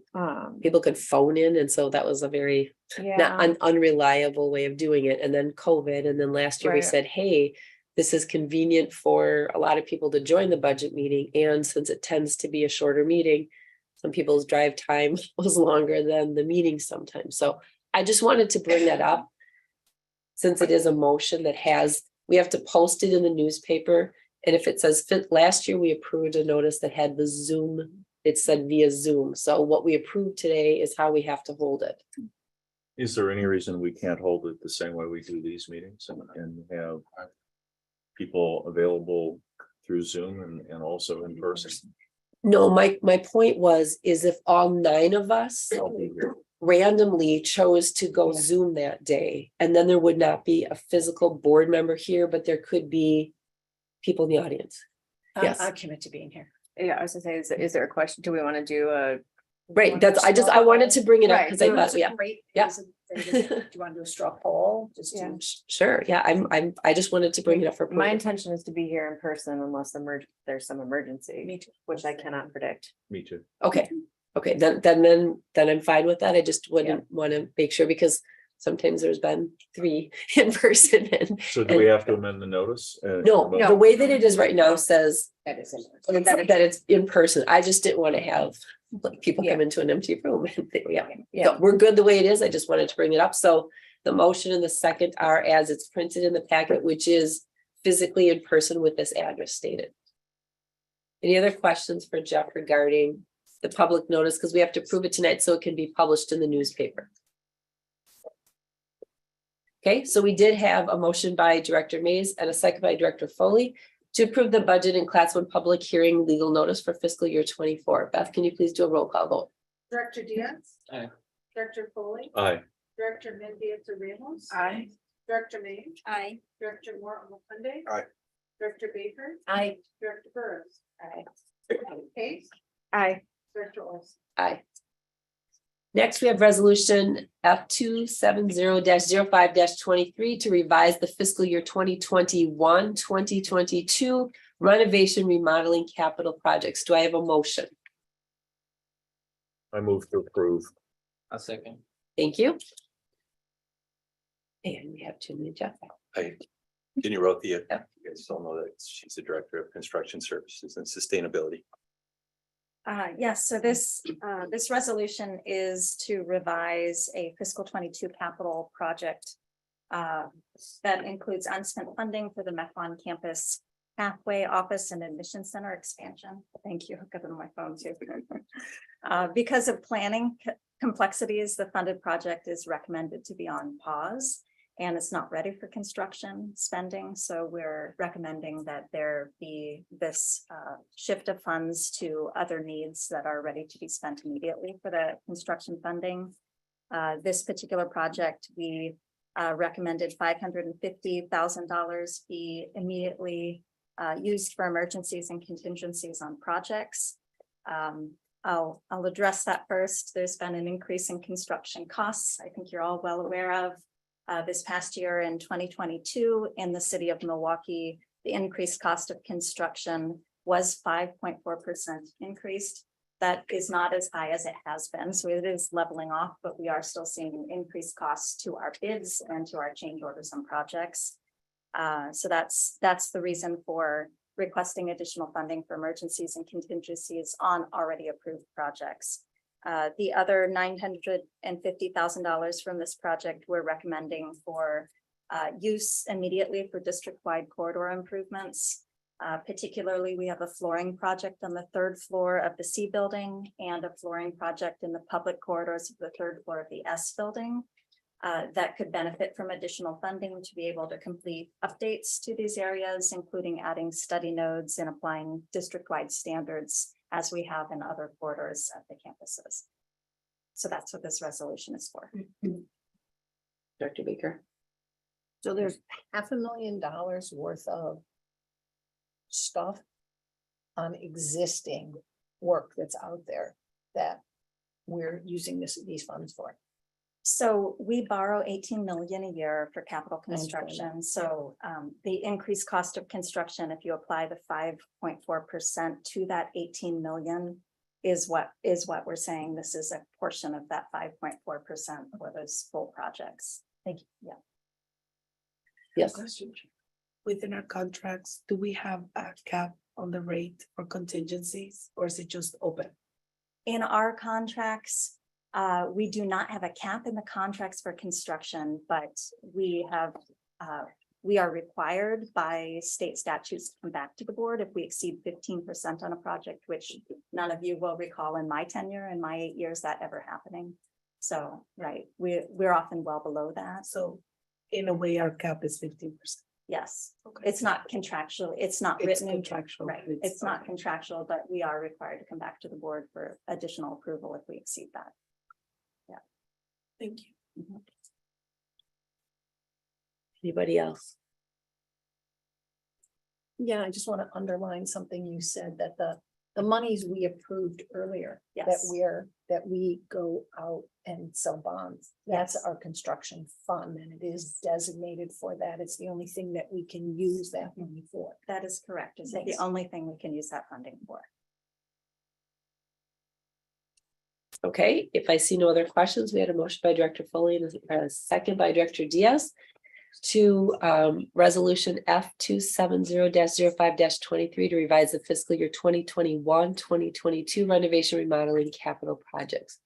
people could phone in, and so that was a very not an unreliable way of doing it. And then COVID, and then last year we Right. said, hey, this is convenient for a lot of people to join the budget meeting, and since it tends to be a shorter meeting, some people's drive time was longer than the meeting sometimes. So I just wanted to bring that up. Since it is a motion that we have to post it in the newspaper. And if it says last year, we approved a notice that had the Zoom, it said via Zoom. So what we approved today is how we have to hold it. Is there any reason we can't hold it the same way we do these meetings and have people available through Zoom and also in person? No, my point is if all 9 of us randomly chose to go Zoom that day, and then there would not be a physical board member here, but there could be people in the audience. Yes. I commit to being here. Yeah, I was gonna say, is there a question? Do we want to do a? Right, I wanted to bring it up because I thought, yeah. Great. Yeah. Do you want to do a straw poll? Just Yeah. to. Sure, yeah, I just wanted to bring it up for. My intention is to be here in person unless there's some emergency. Me too. Which I cannot predict. Me too. Okay, then I'm fine with that. I just wouldn't want to make sure, because sometimes there's been 3 in person and. So do we have to amend the notice? No, the way that it is right now says That is. that it's in person. I just didn't want to have like people come into an empty room. So we're good the way it is. I just wanted to bring it up. So the motion and the second are as it's printed in the packet, which is physically in person with this address stated. Any other questions for Jeff regarding the public notice? Because we have to approve it tonight so it can be published in the newspaper. Okay, so we did have a motion by Director Mays and a second by Director Foley to approve the budget in Class 1 public hearing legal notice for fiscal year 24. Beth, can you please do a roll call vote? Director Diaz. Aye. Director Foley. Aye. Director Mendieta-Ramos. Aye. Director May. Aye. Director Moore-Omokunde. Aye. Director Baker. Aye. Director Burrows. Aye. Case. Aye. Director Olson. Aye. Next, we have resolution F270-05-23 to revise the fiscal year 2021-2022 renovation remodeling capital projects. Do I have a motion? I move to approve. A second. Thank you. And we have 2 minutes, Jeff. Jenny wrote you guys all know that she's the Director of Construction Services and Sustainability. Yes, so this resolution is to revise a fiscal 22 capital project that includes unspent funding for the Methon campus pathway office and admission center expansion. Thank you. I've got it on my phone too. Because of planning complexities, the funded project is recommended to be on pause, and it's not ready for construction spending. So we're recommending that there be this shift of funds to other needs that are ready to be spent immediately for the construction funding. This particular project, we recommended $550,000 be immediately used for emergencies and contingencies on projects. I'll address that first. There's been an increase in construction costs. I think you're all well aware of. This past year in 2022 in the city of Milwaukee, the increased cost of construction was 5.4% increased. That is not as high as it has been, so it is leveling off, but we are still seeing increased costs to our bids and to our change orders on projects. So that's the reason for requesting additional funding for emergencies and contingencies on already approved projects. The other $950,000 from this project we're recommending for use immediately for district-wide corridor improvements. Particularly, we have a flooring project on the third floor of the C building and a flooring project in the public corridors of the third floor of the S building. That could benefit from additional funding to be able to complete updates to these areas, including adding study nodes and applying district-wide standards as we have in other corridors of the campuses. So that's what this resolution is for. Director Baker. So there's $500,000 worth of stuff on existing work that's out there that we're using these funds for. So we borrow 18 million a year for capital construction. So the increased cost of construction, if you apply the 5.4% to that 18 million, is what we're saying. This is a portion of that 5.4% for those full projects. Thank you. Yeah. Yes. Question. Within our contracts, do we have a cap on the rate for contingencies, or is it just open? In our contracts, we do not have a cap in the contracts for construction, but we are required by state statutes to come back to the board if we exceed 15% on a project, which none of you will recall in my tenure, in my 8 years, that ever happening. So, right, we're often well below that. So in a way, our cap is 15%. Yes, Okay. it's not contractual, it's not It's written in, contractual. right, it's not contractual, but we are required to come back to the board for additional approval if we exceed that. Thank you. Mhm. Anybody else? Yeah, I just want to underline something you said, that the monies we approved earlier, that Yes. that we go out and sell bonds. That's Yes. our construction fund, and it is designated for that. It's the only thing that we can use that money for. That is correct. It's the Thanks. only thing we can use that funding for. Okay, if I see no other questions, we had a motion by Director Foley and a second by Director Diaz to resolution F270-05-23 to revise the fiscal year 2021-2022 renovation remodeling capital projects.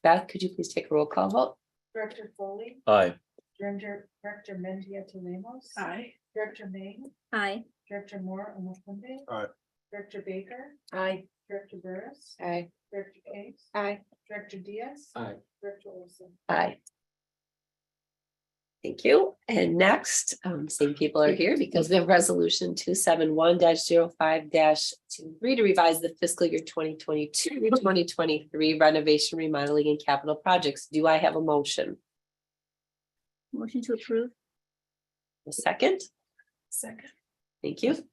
Beth, could you please take a roll call vote? Director Foley, Aye. Director Mendia Lemos. Aye. Director Mang, Aye. Director Moore, Omokunde. Aye. Director Baker, Aye. Director Burris, Aye. Director Case, Aye. Director Diaz. Aye. Director Olson. Aye. Thank you. And next, same people are here because we have resolution 271-05-23 to revise the fiscal year 2022-2023 renovation, remodeling and capital projects. Do I have a motion? Motion to approve. A second? Second. Thank you.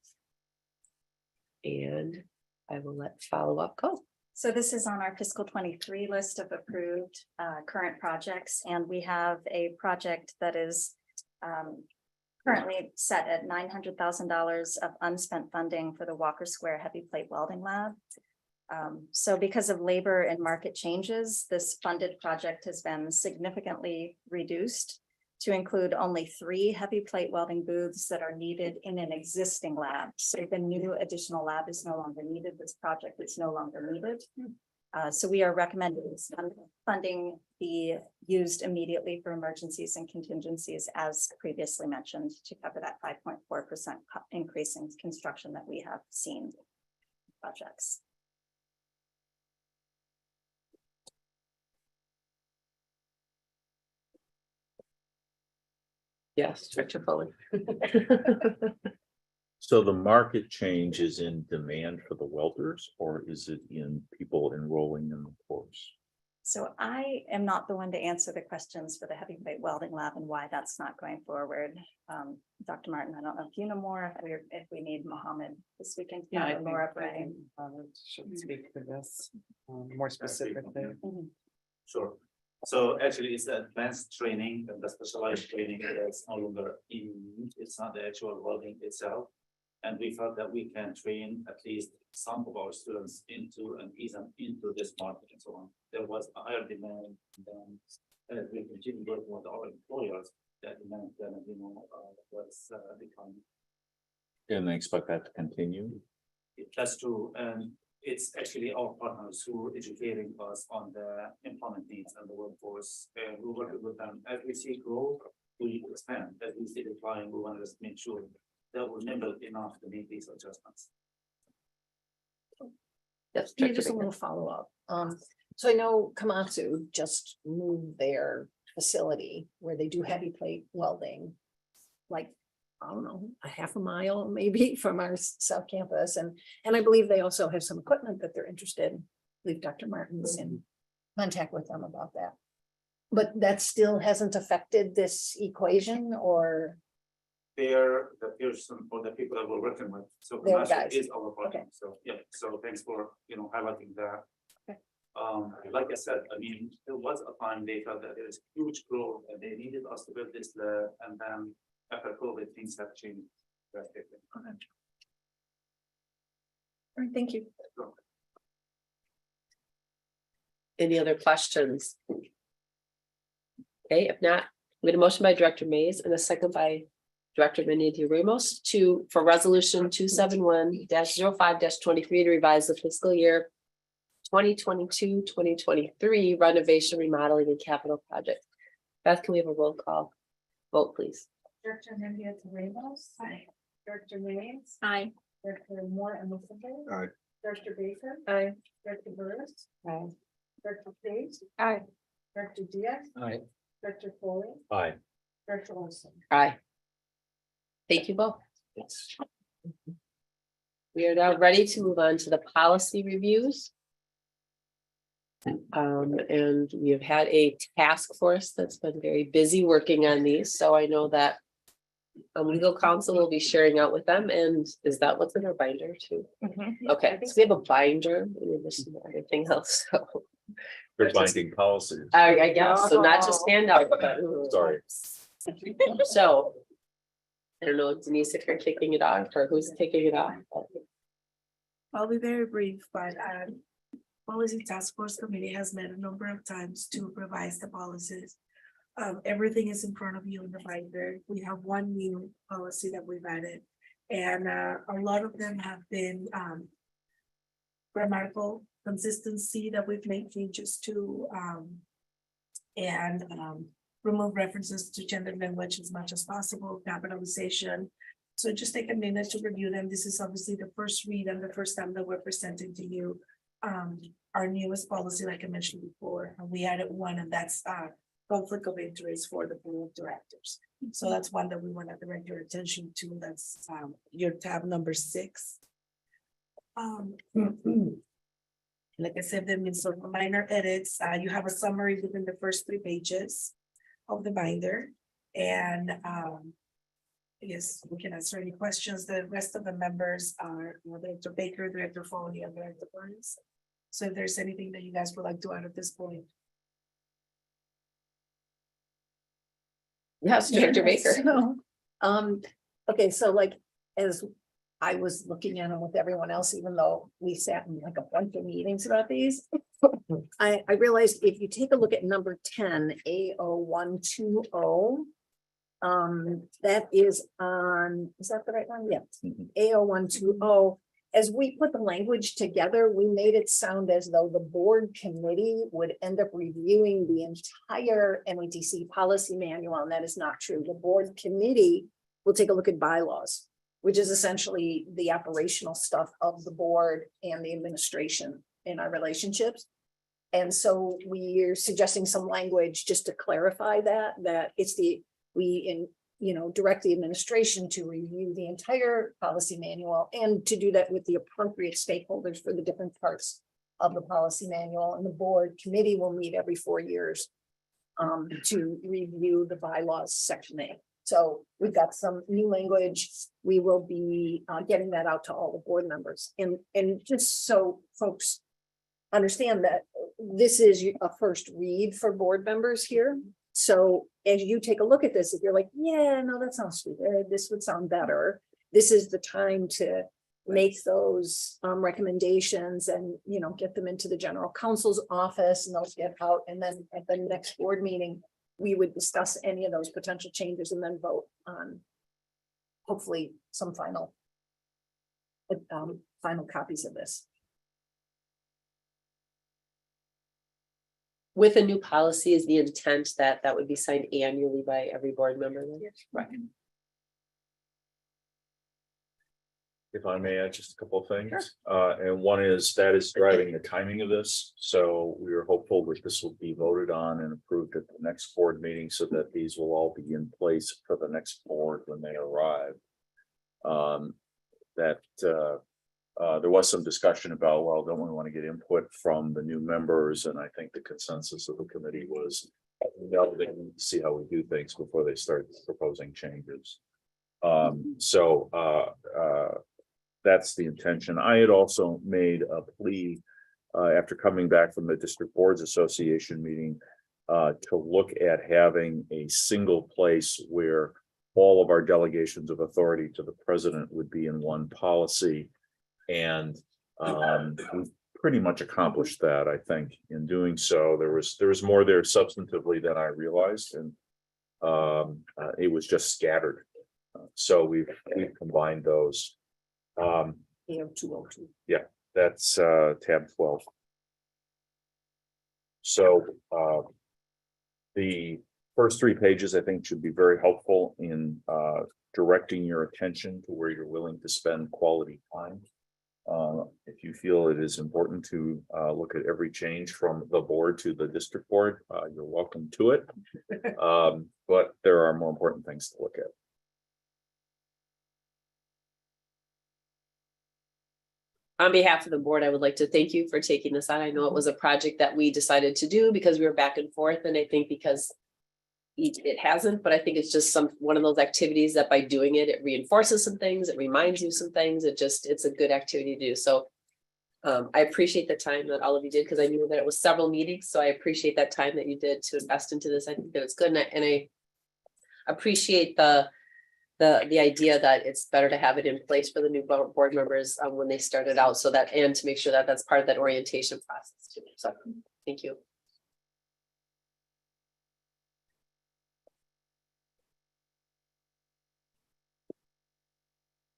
And I will let follow up go. So this is on our fiscal 23 list of approved current projects, and we have a project that is currently set at $900,000 of unspent funding for the Walker Square Heavy Plate Welding Lab. So because of labor and market changes, this funded project has been significantly reduced to include only 3 heavy plate welding booths that are needed in an existing lab. So the new additional lab is no longer needed. This project is no longer needed. So we are recommending funding be used immediately for emergencies and contingencies, as previously mentioned, to cover that 5.4% increase in construction that we have seen projects. Yes, Director Foley. So the market change is in demand for the welders, or is it in people enrolling in the course? So I am not the one to answer the questions for the heavy plate welding lab and why that's not going forward. Dr. Martin, I don't know if you know more, if we need Mohammed this weekend. Laura Bray. Should speak to this more specifically. Mhm. Sure. So actually, it's the advanced training and the specialized training that's no longer it's not the actual welding itself. And we felt that we can train at least some of our students into and ease them into this market and so on. There was a higher demand than as we continue working with our employers, that demand then, was becoming. And they expect that to continue? That's true, and it's actually our partners who are educating us on the employment needs and the workforce. And we work with them as we see growth, we expand. As we see decline, we want to just make sure that were nimble enough to make these adjustments. Yes, Maybe Director just a Baker. little follow-up. So I know Komatsu just moved their facility where they do heavy plate welding. Like, I don't know, a half a mile maybe from our south campus, and I believe they also have some equipment that they're interested. I believe Dr. Martin's in contact with them about that. But that still hasn't affected this equation, or? They're the person or the people that we're working with. So They're Master guys. is our partner. Okay. So, yeah, so thanks for, highlighting that. Okay. Like I said, I mean, there was a time they felt that there is huge growth and they needed us to build this lab, and then after COVID, things have changed drastically. Okay. All right, thank you. Any other questions? Okay, if not, we had a motion by Director Mays and a second by Director Beniti Ramos for resolution 271-05-23 to revise the fiscal year 2022-2023 renovation, remodeling and capital project. Beth, can we have a roll call vote, please? Director Mendia Ramos. Aye. Director Mays. Aye. Director Moore and Elizabeth. Aye. Director Baker. Aye. Director Burris. Aye. Director Page. Aye. Director Diaz. Aye. Director Foley. Aye. Director Olson. Aye. Thank you both. We are now ready to move on to the policy reviews. And we have had a task force that's been very busy working on these, so I know that legal counsel will be sharing out with them, and is that what's in our binder too? Okay, so we have a binder in addition to everything else, so. They're binding policies. I guess, so not just handout, but. Sorry. So. I don't know, Denise, if you're kicking it off or who's kicking it off. I'll be very brief, but Policy Task Force Committee has met a number of times to revise the policies. Everything is in front of you in the binder. We have one new policy that we've added, and a lot of them have been grammatical consistency that we've made changes to, and remove references to gender language as much as possible, capitalization. So just take a minute to review them. This is obviously the first read and the first time that we're presenting to you our newest policy, like I mentioned before, and we added one, and that's conflict of interest for the board of directors. So that's one that we want to direct your attention to. That's your tab number 6. Like I said, there have been some minor edits. You have a summary within the first 3 pages of the binder, and I guess we can answer any questions. The rest of the members are Director Baker, Director Foley, and Director Burns. So if there's anything that you guys would like to add at this point. Yes, Director Baker. So, okay, so like, as I was looking at them with everyone else, even though we sat in like a bunch of meetings about these. I realized if you take a look at number 10, A0120. That is on, is that the right one? Yeah, A0120. As we put the language together, we made it sound as though the board committee would end up reviewing the entire MATC policy manual, and that is not true. The board committee will take a look at bylaws, which is essentially the operational stuff of the board and the administration in our relationships. And so we're suggesting some language just to clarify that it's direct the administration to review the entire policy manual and to do that with the appropriate stakeholders for the different parts of the policy manual. And the board committee will meet every 4 years to review the bylaws section A. So we've got some new language. We will be getting that out to all the board members. And just so folks understand that this is a first read for board members here. So as you take a look at this, if you're like, yeah, no, that sounds stupid, this would sound better. This is the time to make those recommendations and, get them into the general counsel's office, and those get out. And then at the next board meeting, we would discuss any of those potential changes and then vote on hopefully some final copies of this. With a new policy is the intent that would be signed annually by every board member. Then? Right. If I may add just a couple of things, and one is that is driving the timing of this. So we are hopeful that this will be voted on and approved at the next board meeting so that these will all be in place for the next board when they arrive. There was some discussion about, well, don't we want to get input from the new members? And I think the consensus of the committee was, no, they need to see how we do things before they start proposing changes. That's the intention. I had also made a plea after coming back from the District Boards Association meeting to look at having a single place where all of our delegations of authority to the president would be in one policy. And we've pretty much accomplished that, I think, in doing so. There was more there substantively than I realized, and it was just scattered. So we've combined those. AM202. Yeah, that's tab 12. So the first 3 pages, I think, should be very helpful in directing your attention to where you're willing to spend quality time. If you feel it is important to look at every change from the board to the district board, you're welcome to it. But there are more important things to look at. On behalf of the board, I would like to thank you for taking this on. I know it was a project that we decided to do because we were back and forth, and I think because it hasn't, but I think it's just one of those activities that by doing it, it reinforces some things, it reminds you some things, it's a good activity to do. So I appreciate the time that all of you did, because I knew that it was several meetings. So I appreciate that time that you did to invest into this. I think that it's good. And I appreciate the idea that it's better to have it in place for the new board members when they started out, so that, and to make sure that that's part of that orientation process too. So thank you.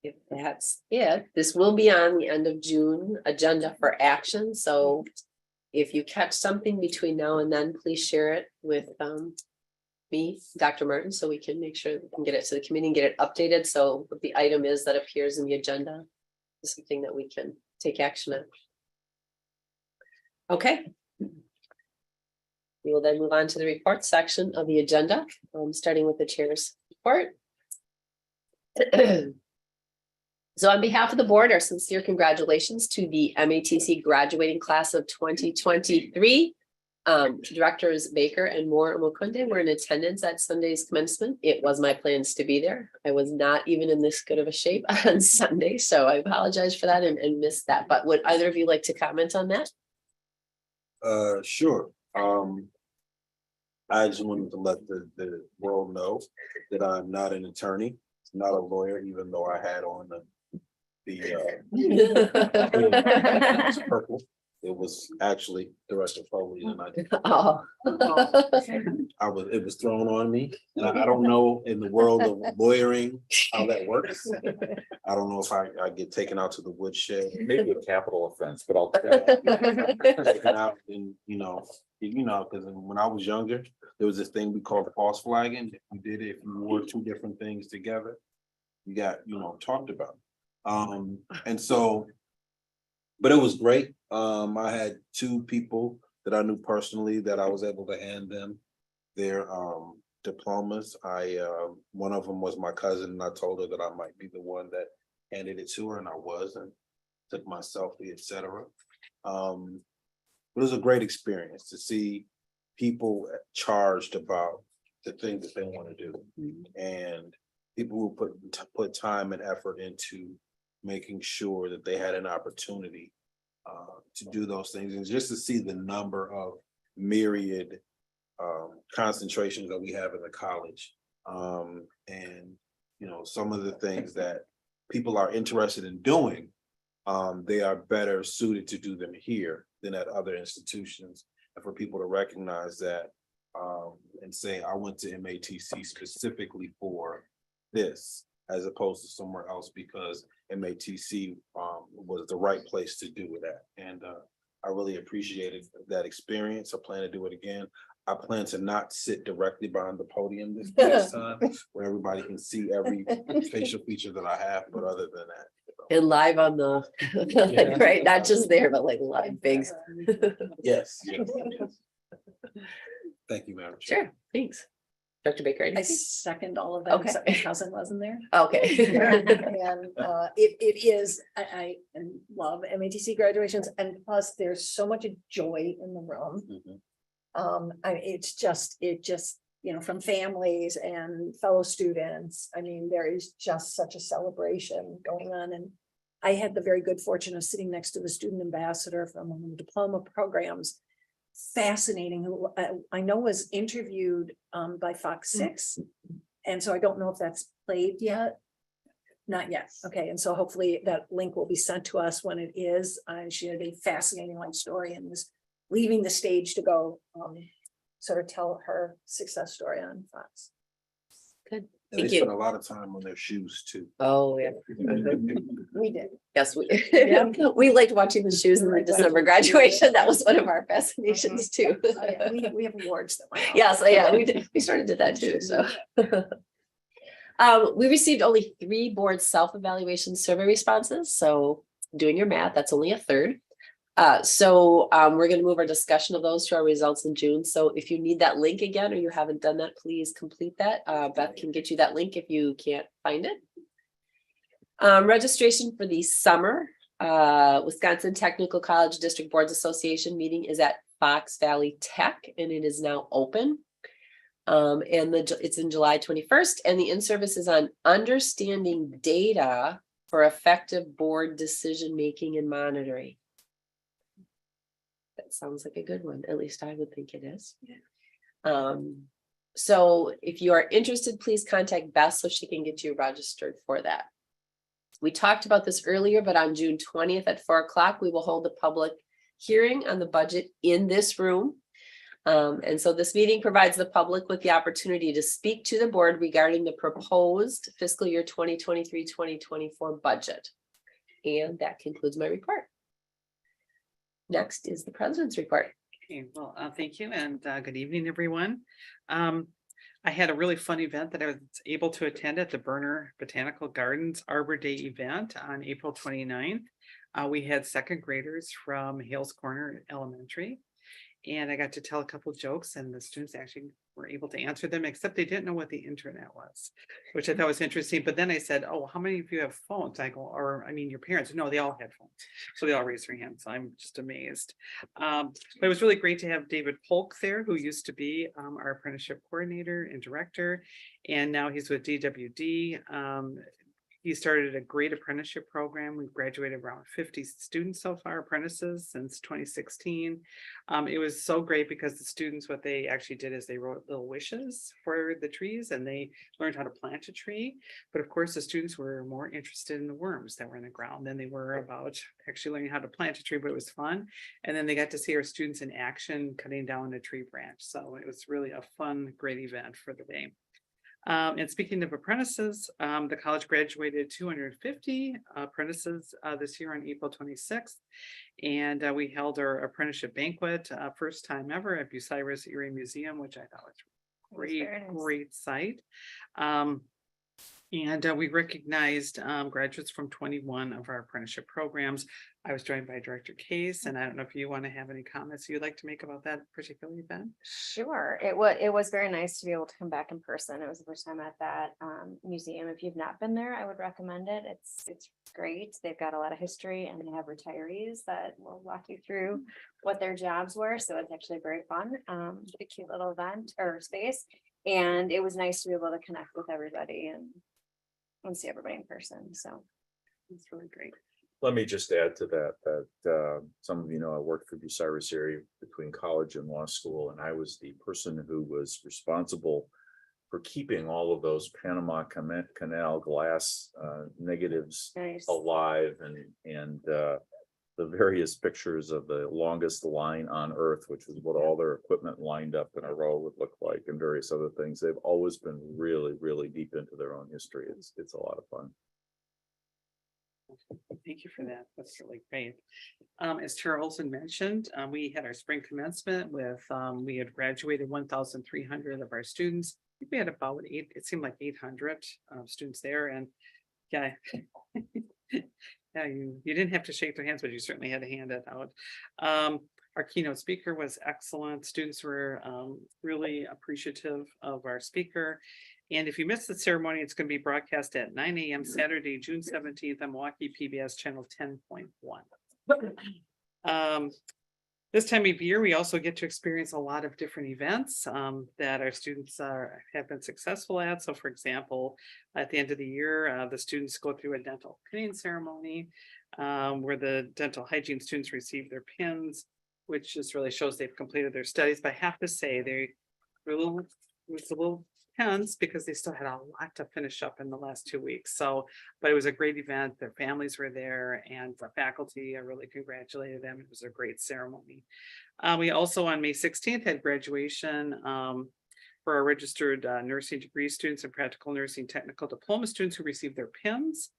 If that's it, this will be on the end of June agenda for action. So if you catch something between now and then, please share it with me, Dr. Martin, so we can make sure we can get it to the committee and get it updated. So what the item is that appears in the agenda is something that we can take action on. Okay. We will then move on to the report section of the agenda, starting with the chair's report. So on behalf of the board, our sincere congratulations to the MATC graduating class of 2023. Directors Baker and Moore and Mukunde were in attendance at Sunday's commencement. It was my plans to be there. I was not even in this good of a shape on Sunday, so I apologize for that and missed that. But would either of you like to comment on that? Sure. I just wanted to let the world know that I'm not an attorney, not a lawyer, even though I had on the purple. It was actually Director Foley, and it was thrown on me. And I don't know in the world of lawyering how that works. I don't know if I get taken out to the woodshed. Maybe a capital offense, but I'll taken out, and because when I was younger, there was this thing we called false flagging. If you did it, if you wore 2 different things together, you got talked about. And so, but it was great. I had 2 people that I knew personally that I was able to hand them their diplomas. One of them was my cousin, and I told her that I might be the one that handed it to her, and I was, and took my selfie, etc. It was a great experience to see people charged about the things that they want to do, and people who put time and effort into making sure that they had an opportunity to do those things, and just to see the number of myriad concentrations that we have in the college, and some of the things that people are interested in doing, they are better suited to do them here than at other institutions, and for people to recognize that and say, I went to MATC specifically for this, as opposed to somewhere else because MATC was the right place to do it at. And I really appreciated that experience. I plan to do it again. I plan to not sit directly behind the podium this time where everybody can see every facial feature that I have. But other than that, And live on the, right, not just there, but like live big. Yes. Thank you, Madam Chair. Sure, thanks. Dr. Baker. I anything? second all of that, Okay. except my cousin wasn't there. Okay. And it is, I love MATC graduations, and plus there's so much joy in the room. It's just, from families and fellow students. I mean, there is just such a celebration going on, and I had the very good fortune of sitting next to the student ambassador from one of the diploma programs. Fascinating, who I know was interviewed by Fox 6. And so I don't know if that's played yet. Not yet. Okay. And so hopefully that link will be sent to us when it is. She had a fascinating life story and was leaving the stage to go sort of tell her success story on Fox. Good. And Thank they you. spent a lot of time on their shoes too. Oh, yeah. We did. Yes, we liked watching the shoes in the December graduation. That was one of our fascinations too. Oh, yeah, we have awards that went out. Yes, yeah, we sort of did that too, so. We received only 3 board self-evaluation survey responses, so doing your math, that's only a third. We're gonna move our discussion of those to our results in June. So if you need that link again, or you haven't done that, please complete that. Beth can get you that link if you can't find it. Registration for the summer Wisconsin Technical College District Boards Association meeting is at Fox Valley Tech, and it is now open. It's in July 21st, and the in-service is on understanding data for effective board decision-making and monitoring. That sounds like a good one. At least I would think it is. So if you are interested, please contact Beth so she can get you registered for that. We talked about this earlier, but on June 20th at 4 o'clock, we will hold a public hearing on the budget in this room. And so this meeting provides the public with the opportunity to speak to the board regarding the proposed fiscal year 2023-2024 budget. And that concludes my report. Next is the president's report. Okay, well, thank you, and good evening, everyone. I had a really fun event that I was able to attend at the Berner Botanical Gardens Arbor Day event on April 29th. We had second graders from Hales Corner Elementary, and I got to tell a couple jokes, and the students actually were able to answer them, except they didn't know what the internet was, which I thought was interesting. But then I said, "Oh, how many of you have phones?" I go, "Or I mean, your parents?" No, they all had phones, so they all raised their hands. I'm just amazed. But it was really great to have David Polk there, who used to be our apprenticeship coordinator and director, and now he's with DWD. He started a great apprenticeship program. We've graduated around 50 students so far, apprentices, since 2016. It was so great because the students, what they actually did is they wrote little wishes for the trees, and they learned how to plant a tree. But of course, the students were more interested in the worms that were in the ground than they were about actually learning how to plant a tree, but it was fun. And then they got to see our students in action cutting down a tree branch. So it was really a fun, great event for the day. And speaking of apprentices, the college graduated 250 apprentices this year on April 26th. And we held our apprenticeship banquet, first time ever at Bucyrus Erie Museum, which I thought was great sight. And we recognized graduates from 21 of our apprenticeship programs. I was joined by Director Case, and I don't know if you want to have any comments you'd like to make about that particular event. Sure. It was very nice to be able to come back in person. It was the first time at that museum. If you've not been there, I would recommend it. It's great. They've got a lot of history, and they have retirees that will walk you through what their jobs were. So it's actually very fun. A cute little event or space. And it was nice to be able to connect with everybody and see everybody in person. So it's really great. Let me just add to that, some of you know, I worked for Bucyrus area between college and law school, and I was the person who was responsible for keeping all of those Panama Canal glass negatives alive, and the various pictures of the longest line on earth, which is what all their equipment lined up in a row would look like, and various other things. They've always been really, really deep into their own history. It's a lot of fun. Thank you for that. That's really great. As Tara Olson mentioned, we had our spring commencement with, we had graduated 1,300 of our students. I think we had about it seemed like 800 students there. And yeah, Yeah, you didn't have to shake their hands, but you certainly had to hand it out. Our keynote speaker was excellent. Students were really appreciative of our speaker. And if you missed the ceremony, it's going to be broadcast at 9 a.m. Saturday, June 17th on Milwaukee PBS channel 10.1. This time of year, we also get to experience a lot of different events that our students have been successful at. So for example, at the end of the year, the students go through a dental pinning ceremony where the dental hygiene students receive their pins, which just really shows they've completed their studies. But I have to say they were it was a little tense because they still had a lot to finish up in the last 2 weeks. So, but it was a great event. Their families were there and the faculty, I really congratulated them. It was a great ceremony. We also on May 16th had graduation for our registered nursing degree students and practical nursing technical diploma students who received their PINs,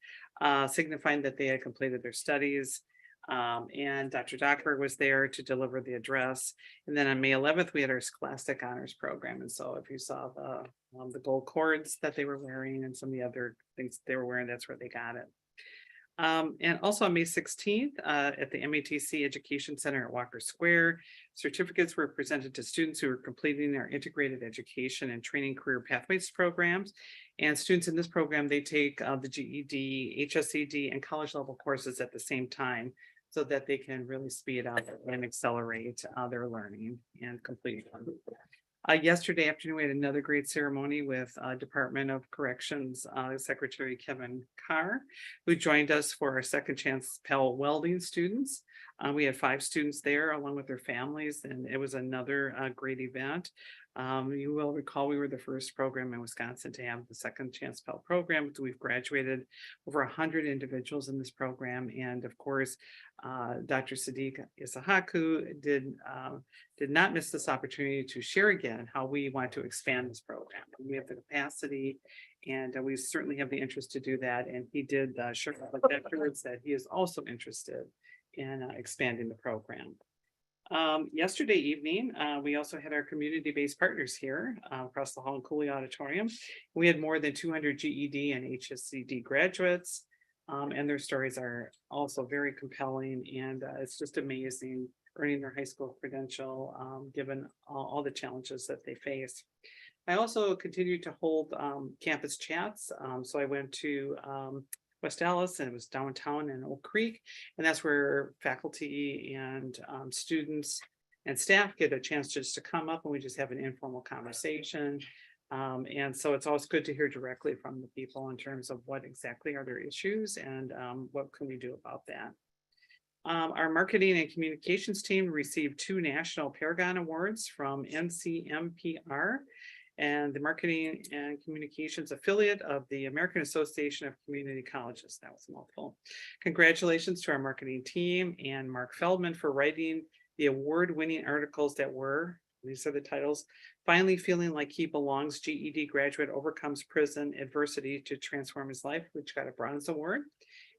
signifying that they had completed their studies. And Dr. Dockberg was there to deliver the address. And then on May 11th, we had our Scholastic Honors Program. And so if you saw the gold cords that they were wearing and some of the other things they were wearing, that's where they got it. And also on May 16th, at the MATC Education Center at Walker Square, certificates were presented to students who were completing our integrated education and training career pathways programs. And students in this program, they take the GED, HSED, and college level courses at the same time so that they can really speed up and accelerate their learning and complete them. Yesterday afternoon, we had another great ceremony with Department of Corrections Secretary Kevin Carr, who joined us for our second chance Pell welding students. We had 5 students there along with their families, and it was another great event. You will recall we were the first program in Wisconsin to have the second chance Pell program. So we've graduated over 100 individuals in this program. And of course, Dr. Sadiq Isahaku did not miss this opportunity to share again how we want to expand this program. We have the capacity and we certainly have the interest to do that. And he did share afterwards that he is also interested in expanding the program. Yesterday evening, we also had our community-based partners here across the hall in Cooley Auditorium. We had more than 200 GED and HSCD graduates, and their stories are also very compelling, and it's just amazing earning their high school credential, given all the challenges that they face. I also continued to hold campus chats, so I went to West Dallas, and it was downtown in Oak Creek. And that's where faculty and students and staff get a chance just to come up and we just have an informal conversation. And so it's always good to hear directly from the people in terms of what exactly are their issues and what can we do about that. Our marketing and communications team received 2 national Paragon Awards from NCMPR and the Marketing and Communications affiliate of the American Association of Community Colleges. That was a mouthful. Congratulations to our marketing team and Mark Feldman for writing the award-winning articles that were, these are the titles, Finally Feeling Like He Belongs, GED Graduate Overcomes Prison Adversity to Transform His Life, which got a bronze award.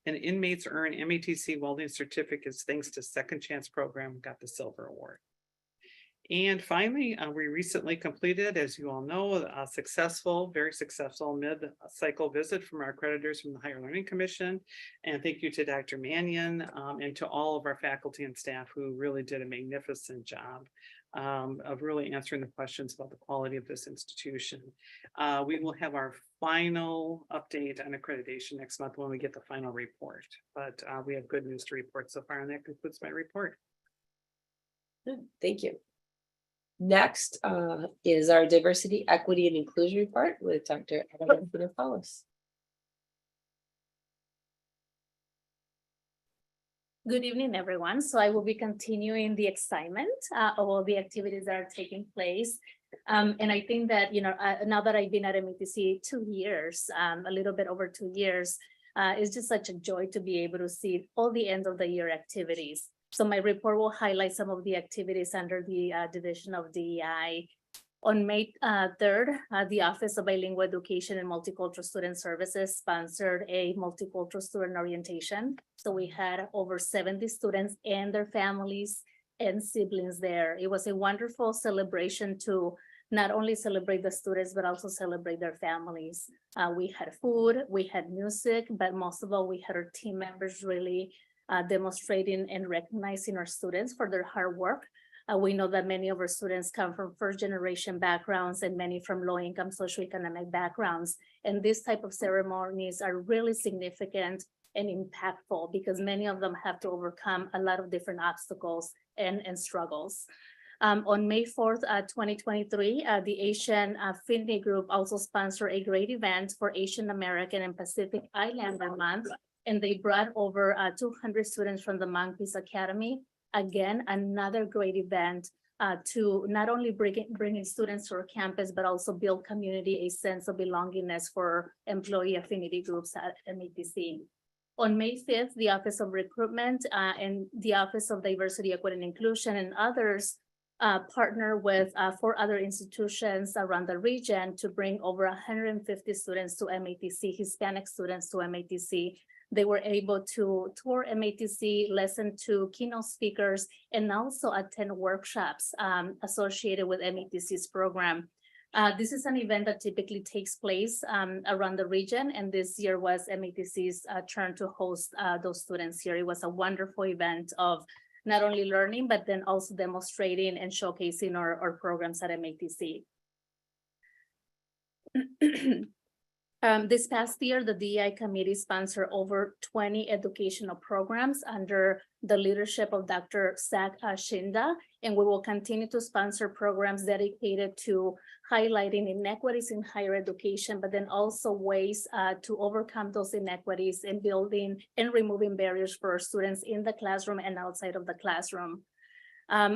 And Inmates Earn MATC Welding Certificates Thanks to Second Chance Program, got the silver award. And finally, we recently completed, as you all know, a very successful mid-cycle visit from our accreditors from the Higher Learning Commission. And thank you to Dr. Mannion and to all of our faculty and staff who really did a magnificent job of really answering the questions about the quality of this institution. We will have our final update on accreditation next month when we get the final report. But we have good news to report so far, and that concludes my report. Good, thank you. Next is our diversity, equity, and inclusion report with Dr. Paulus. Good evening, everyone. So I will be continuing the excitement of all the activities that are taking place. And I think that, now that I've been at MATC 2 years, a little bit over 2 years, it's just such a joy to be able to see all the end of the year activities. So my report will highlight some of the activities under the Division of DEI. On May 3rd, the Office of Bilingual Education and Multicultural Student Services sponsored a multicultural student orientation. So we had over 70 students and their families and siblings there. It was a wonderful celebration to not only celebrate the students, but also celebrate their families. We had food, we had music, but most of all, we had our team members really demonstrating and recognizing our students for their hard work. We know that many of our students come from first-generation backgrounds and many from low-income socioeconomic backgrounds. And this type of ceremonies are really significant and impactful because many of them have to overcome a lot of different obstacles and struggles. On May 4th, 2023, the Asian Affinity Group also sponsored a great event for Asian American and Pacific Islander Month, and they brought over 200 students from the Monk Peace Academy. Again, another great event to not only bringing students to our campus, but also build community, a sense of belongingness for employee affinity groups at MATC. On May 5th, the Office of Recruitment and the Office of Diversity, Equity, and Inclusion and others partner with 4 other institutions around the region to bring over 150 students to MATC, Hispanic students to MATC. They were able to tour MATC, listen to keynote speakers, and also attend workshops associated with MATC's program. This is an event that typically takes place around the region, and this year was MATC's turn to host those students here. It was a wonderful event of not only learning, but then also demonstrating and showcasing our programs at MATC. This past year, the DEI committee sponsored over 20 educational programs under the leadership of Dr. Zach Shinda, and we will continue to sponsor programs dedicated to highlighting inequities in higher education, but then also ways to overcome those inequities and building and removing barriers for our students in the classroom and outside of the classroom.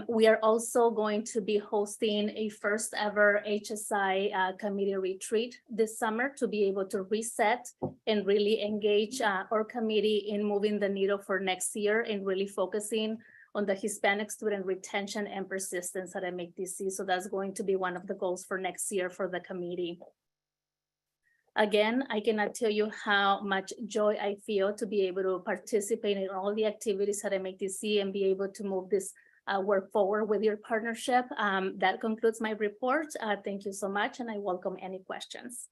We are also going to be hosting a first ever HSI committee retreat this summer to be able to reset and really engage our committee in moving the needle for next year and really focusing on the Hispanic student retention and persistence at MATC. So that's going to be one of the goals for next year for the committee. Again, I cannot tell you how much joy I feel to be able to participate in all the activities at MATC and be able to move this work forward with your partnership. That concludes my report. Thank you so much, and I welcome any questions.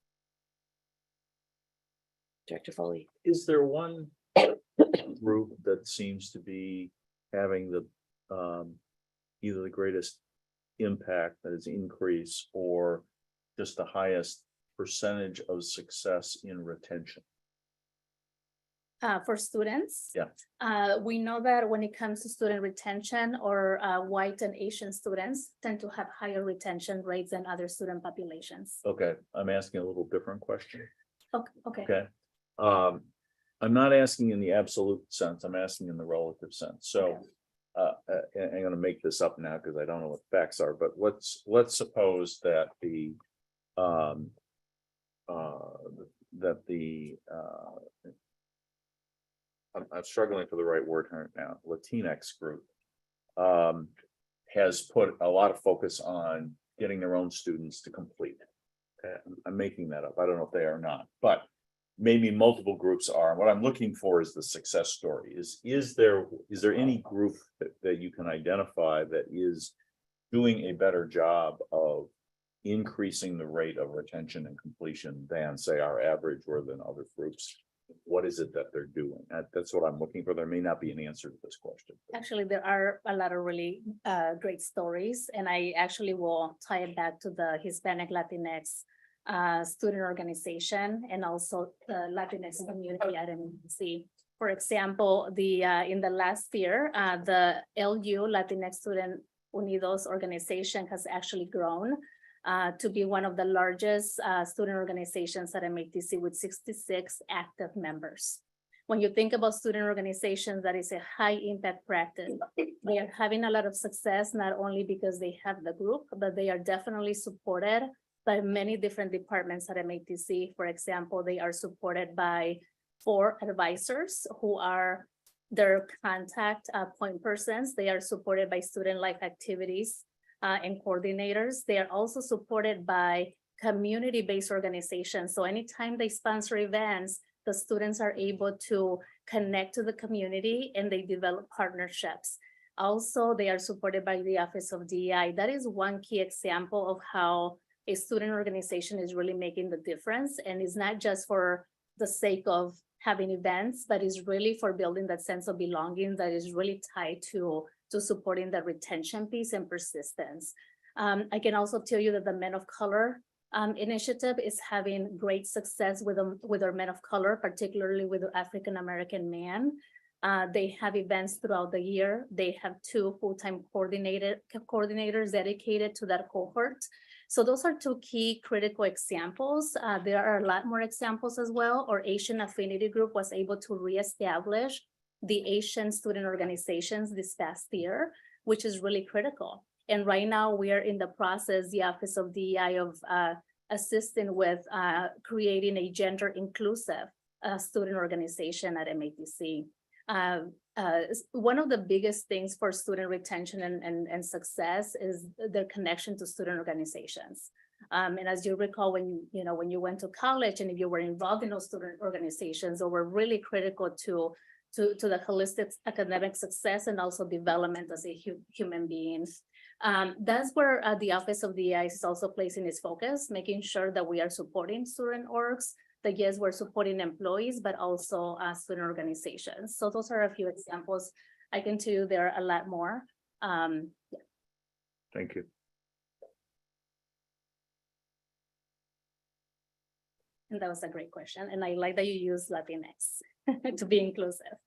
Director Foley. Is there one group that seems to be having the either the greatest impact, that is increase, or just the highest percentage of success in retention? For students, yeah, we know that when it comes to student retention, or white and Asian students tend to have higher retention rates than other student populations. Okay, I'm asking a little different question. Okay. Okay. I'm not asking in the absolute sense, I'm asking in the relative sense. So I'm going to make this up now because I don't know what the facts are, but let's suppose that I'm struggling for the right word right now, Latinx group has put a lot of focus on getting their own students to complete. I'm making that up. I don't know if they are not, but maybe multiple groups are. What I'm looking for is the success story. Is there any group that you can identify that is doing a better job of increasing the rate of retention and completion than, say, our average or than other groups? What is it that they're doing? That's what I'm looking for. There may not be an answer to this question. Actually, there are a lot of really great stories, and I actually will tie it back to the Hispanic Latinx student organization and also the Latinx community at MATC. For example, in the last year, the LU Latinx Student Unidos organization has actually grown to be one of the largest student organizations at MATC with 66 active members. When you think about student organizations, that is a high impact practice. They are having a lot of success, not only because they have the group, but they are definitely supported by many different departments at MATC. For example, they are supported by 4 advisors who are their contact point persons. They are supported by student life activities and coordinators. They are also supported by community-based organizations. So anytime they sponsor events, the students are able to connect to the community and they develop partnerships. Also, they are supported by the Office of DEI. That is one key example of how a student organization is really making the difference. And it's not just for the sake of having events, but it's really for building that sense of belonging that is really tied to supporting the retention piece and persistence. I can also tell you that the Men of Color initiative is having great success with our men of color, particularly with the African-American man. They have events throughout the year. They have 2 full-time coordinators dedicated to that cohort. So those are 2 key critical examples. There are a lot more examples as well. Our Asian Affinity Group was able to reestablish the Asian student organizations this past year, which is really critical. And right now we are in the process, the Office of DEI, of assisting with creating a gender inclusive student organization at MATC. One of the biggest things for student retention and success is their connection to student organizations. And as you recall, when you went to college and if you were involved in those student organizations, they were really critical to the holistic academic success and also development as a human being. That's where the Office of DEI is also placing its focus, making sure that we are supporting student orgs, that yes, we're supporting employees, but also student organizations. So those are a few examples. I can tell you there are a lot more. Yeah. Thank you. And that was a great question. And I like that you use Latinx to be inclusive.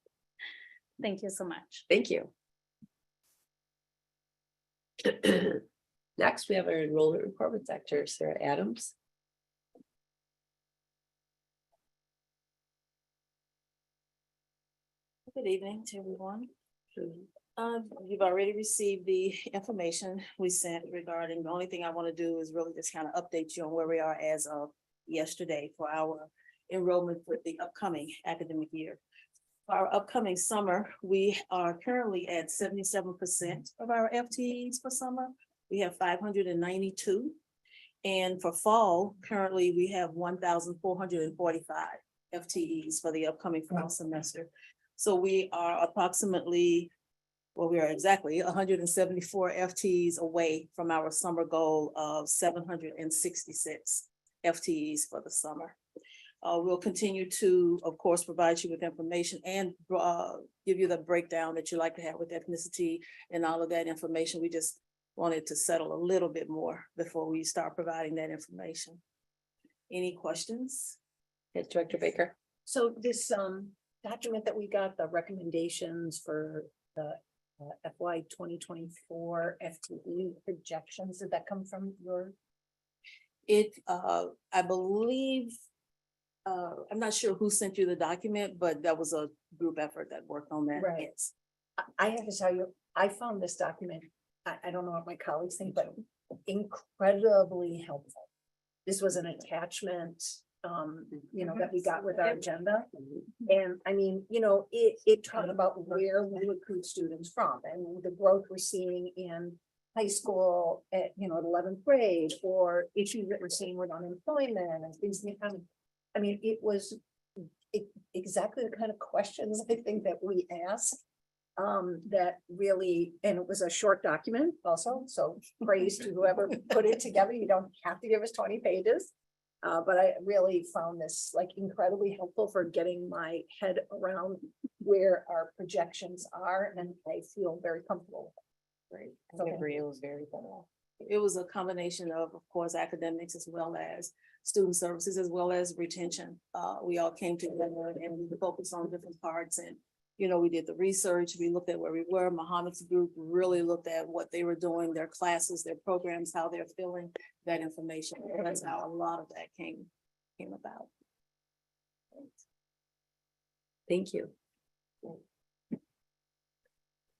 Thank you so much. Thank you. Next, we have our enrollment report with Dr. Sarah Adams. Good evening to everyone. You've already received the information we sent regarding, the only thing I want to do is really just kind of update you on where we are as of yesterday for our enrollment for the upcoming academic year. For our upcoming summer, we are currently at 77% of our FTEs for summer. We have 592. And for fall, currently we have 1,445 FTEs for the upcoming fall semester. So we are approximately, well, we are exactly 174 FTEs away from our summer goal of 766 FTEs for the summer. We'll continue to, of course, provide you with information and give you the breakdown that you like to have with ethnicity and all of that information. We just wanted to settle a little bit more before we start providing that information. Any questions? Yes, Director Baker. So this document that we got, the recommendations for the FY 2024 FTE projections, did that come from your? I believe, I'm not sure who sent you the document, but that was a group effort that worked on that. Right. Yes. I have to tell you, I found this document, I don't know what my colleagues think, but incredibly helpful. This was an attachment, that we got with our agenda. And I mean, it talked about where we recruit students from and the growth we're seeing in high school at 11th grade, or issues that we're seeing with unemployment and things. I mean, it was exactly the kind of questions I think that we asked. That really, and it was a short document also, so praise to whoever put it together. You don't have to give us 20 pages. But I really found this like incredibly helpful for getting my head around where our projections are, and I feel very comfortable. Right. I agree. It was very thorough. It was a combination of course, academics as well as student services, as well as retention. We all came together and we focused on different parts, and we did the research, we looked at where we were. Muhammad's group really looked at what they were doing, their classes, their programs, how they're filling that information. That's how a lot of that came about. Thank you.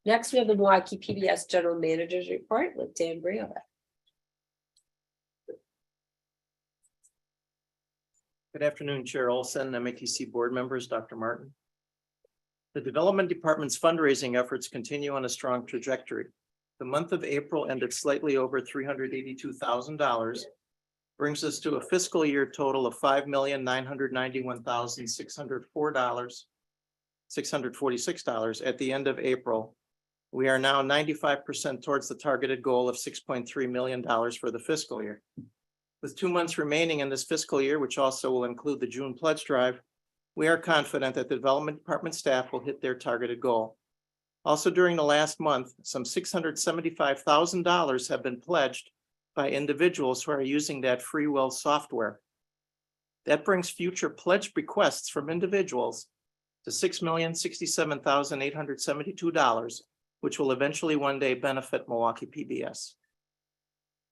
Next, we have the Milwaukee PBS General Manager's Report with Dan Briola. Good afternoon, Chair Olson, MATC board members, Dr. Martin. The Development Department's fundraising efforts continue on a strong trajectory. The month of April ended slightly over $382,000, brings us to a fiscal year total of $5,991,646 at the end of April, We are now 95% towards the targeted goal of $6.3 million for the fiscal year. With 2 months remaining in this fiscal year, which also will include the June pledge drive, we are confident that the development department staff will hit their targeted goal. Also, during the last month, some $675,000 have been pledged by individuals who are using that free will software. That brings future pledge requests from individuals to $6,067,872, which will eventually one day benefit Milwaukee PBS.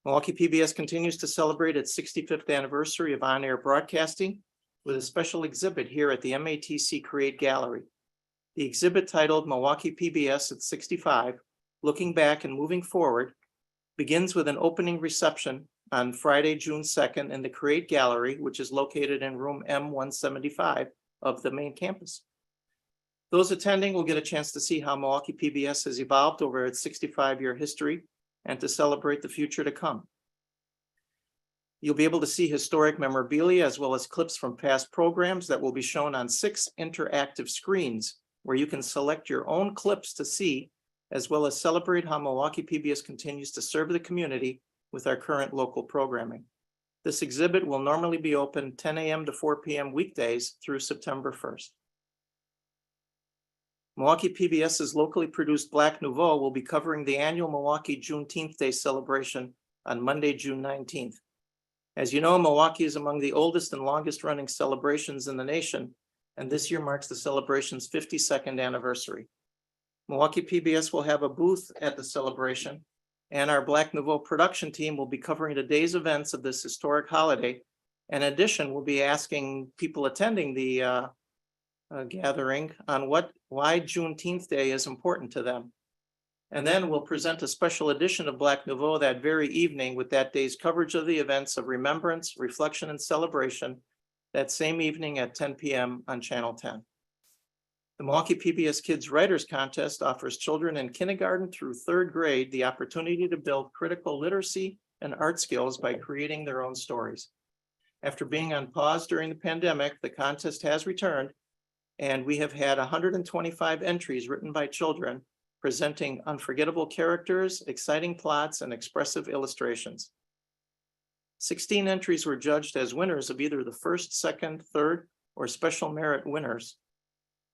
Milwaukee PBS continues to celebrate its 65th anniversary of on-air broadcasting with a special exhibit here at the MATC Create Gallery. The exhibit, titled Milwaukee PBS at 65, Looking Back and Moving Forward, begins with an opening reception on Friday, June 2nd in the Create Gallery, which is located in room M175 of the main campus. Those attending will get a chance to see how Milwaukee PBS has evolved over its 65-year history and to celebrate the future to come. You'll be able to see historic memorabilia as well as clips from past programs that will be shown on 6 interactive screens where you can select your own clips to see, as well as celebrate how Milwaukee PBS continues to serve the community with our current local programming. This exhibit will normally be open 10 a.m. to 4 p.m. weekdays through September 1st. Milwaukee PBS's locally produced Black Nouveau will be covering the annual Milwaukee Juneteenth Day celebration on Monday, June 19th. As you know, Milwaukee is among the oldest and longest running celebrations in the nation, and this year marks the celebration's 52nd anniversary. Milwaukee PBS will have a booth at the celebration, and our Black Nouveau production team will be covering the day's events of this historic holiday. In addition, we'll be asking people attending the gathering on why Juneteenth Day is important to them. And then we'll present a special edition of Black Nouveau that very evening with that day's coverage of the events of remembrance, reflection, and celebration that same evening at 10 p.m. on Channel 10. The Milwaukee PBS Kids Writers Contest offers children in kindergarten through 3rd grade the opportunity to build critical literacy and art skills by creating their own stories. After being on pause during the pandemic, the contest has returned, and we have had 125 entries written by children presenting unforgettable characters, exciting plots, and expressive illustrations. 16 entries were judged as winners of either the 1st, 2nd, 3rd, or special merit winners.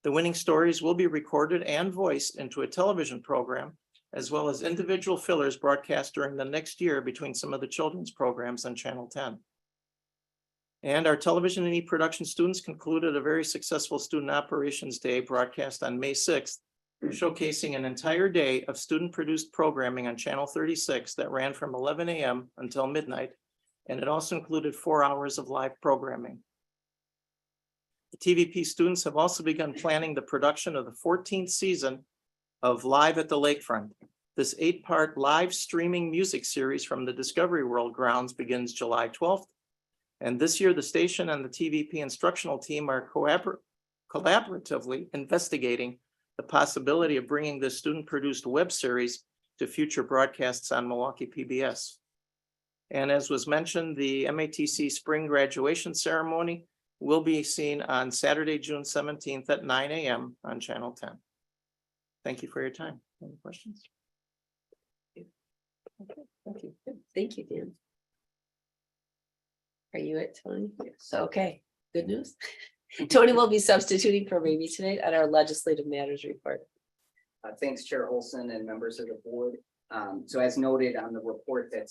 The winning stories will be recorded and voiced into a television program, as well as individual fillers broadcast during the next year between some of the children's programs on Channel 10. And our television and e-production students concluded a very successful Student Operations Day broadcast on May 6th, showcasing an entire day of student-produced programming on Channel 36 that ran from 11 a.m. until midnight, and it also included 4 hours of live programming. The TVP students have also begun planning the production of the 14th season of Live at the Lakefront. This 8-part live streaming music series from the Discovery World grounds begins July 12th. And this year, the station and the TVP instructional team are collaboratively investigating the possibility of bringing this student-produced web series to future broadcasts on Milwaukee PBS. And as was mentioned, the MATC spring graduation ceremony will be seen on Saturday, June 17th at 9 a.m. on Channel 10. Thank you for your time. Any questions? Okay, thank you. Thank you, Dan. Are you it, Tony? So, okay, good news. Tony will be substituting for Ravi tonight at our legislative matters report. Thanks, Chair Olson and members of the board. So as noted on the report that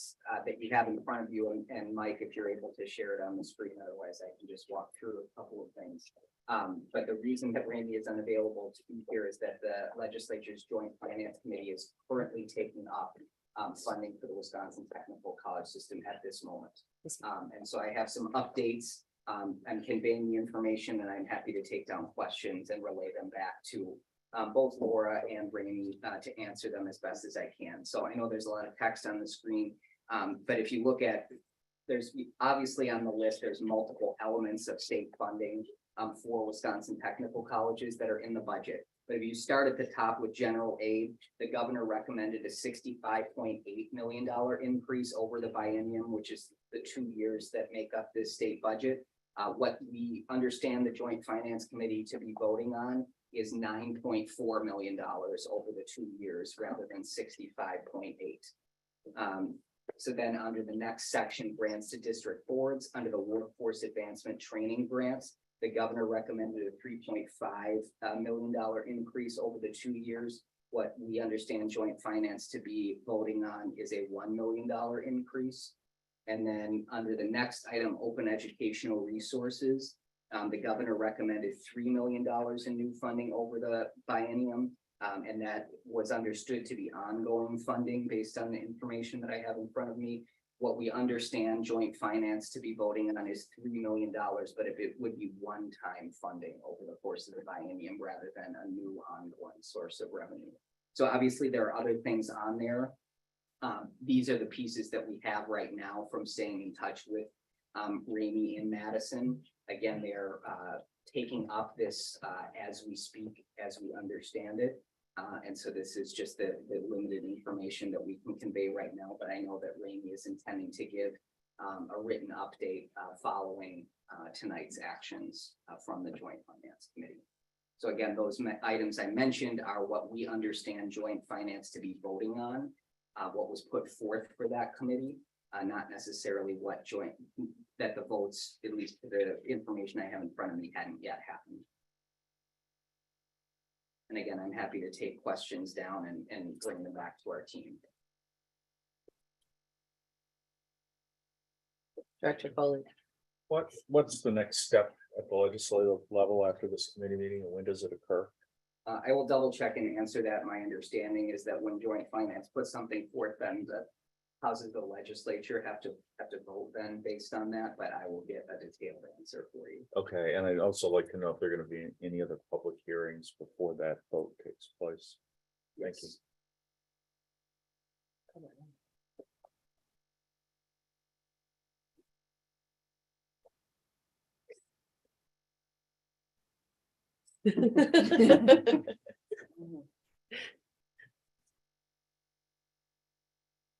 you have in front of you, and Mike, if you're able to share it on the screen, otherwise I can just walk through a couple of things. But the reason that Randy is unavailable to be here is that the legislature's Joint Finance Committee is currently taking up funding for the Wisconsin Technical College System at this moment. And so I have some updates. I'm conveying the information, and I'm happy to take down questions and relay them back to both Laura and Randy to answer them as best as I can. So I know there's a lot of text on the screen, but if you look at, there's obviously on the list, there's multiple elements of state funding for Wisconsin technical colleges that are in the budget. But if you start at the top with general aid, the governor recommended a $65.8 million increase over the biennium, which is the 2 years that make up this state budget. What we understand the Joint Finance Committee to be voting on is $9.4 million over the 2 years rather than 65.8. So then under the next section, grants to district boards, under the workforce advancement training grants, the governor recommended a $3.5 million increase over the 2 years. What we understand joint finance to be voting on is a $1 million increase. And then under the next item, open educational resources, the governor recommended $3 million in new funding over the biennium. And that was understood to be ongoing funding based on the information that I have in front of me. What we understand joint finance to be voting on is $3 million, but if it would be one-time funding over the course of the biennium rather than a new ongoing source of revenue. So obviously there are other things on there. These are the pieces that we have right now from staying in touch with Ramey in Madison. Again, they're taking up this as we speak, as we understand it. And so this is just the limited information that we can convey right now, but I know that Ramey is intending to give a written update following tonight's actions from the Joint Finance Committee. So again, those items I mentioned are what we understand Joint Finance to be voting on, what was put forth for that committee, not necessarily what that the votes, at least the information I have in front of me, hadn't yet happened. And again, I'm happy to take questions down and bring them back to our team. Director Foley. What's the next step at the legislative level after this committee meeting, and when does it occur? I will double check and answer that. My understanding is that when Joint Finance puts something forth, then the houses of the legislature have to vote then based on that, but I will get a detailed answer for you. Okay, and I'd also like to know if there are going to be any other public hearings before that vote takes place. Thank you.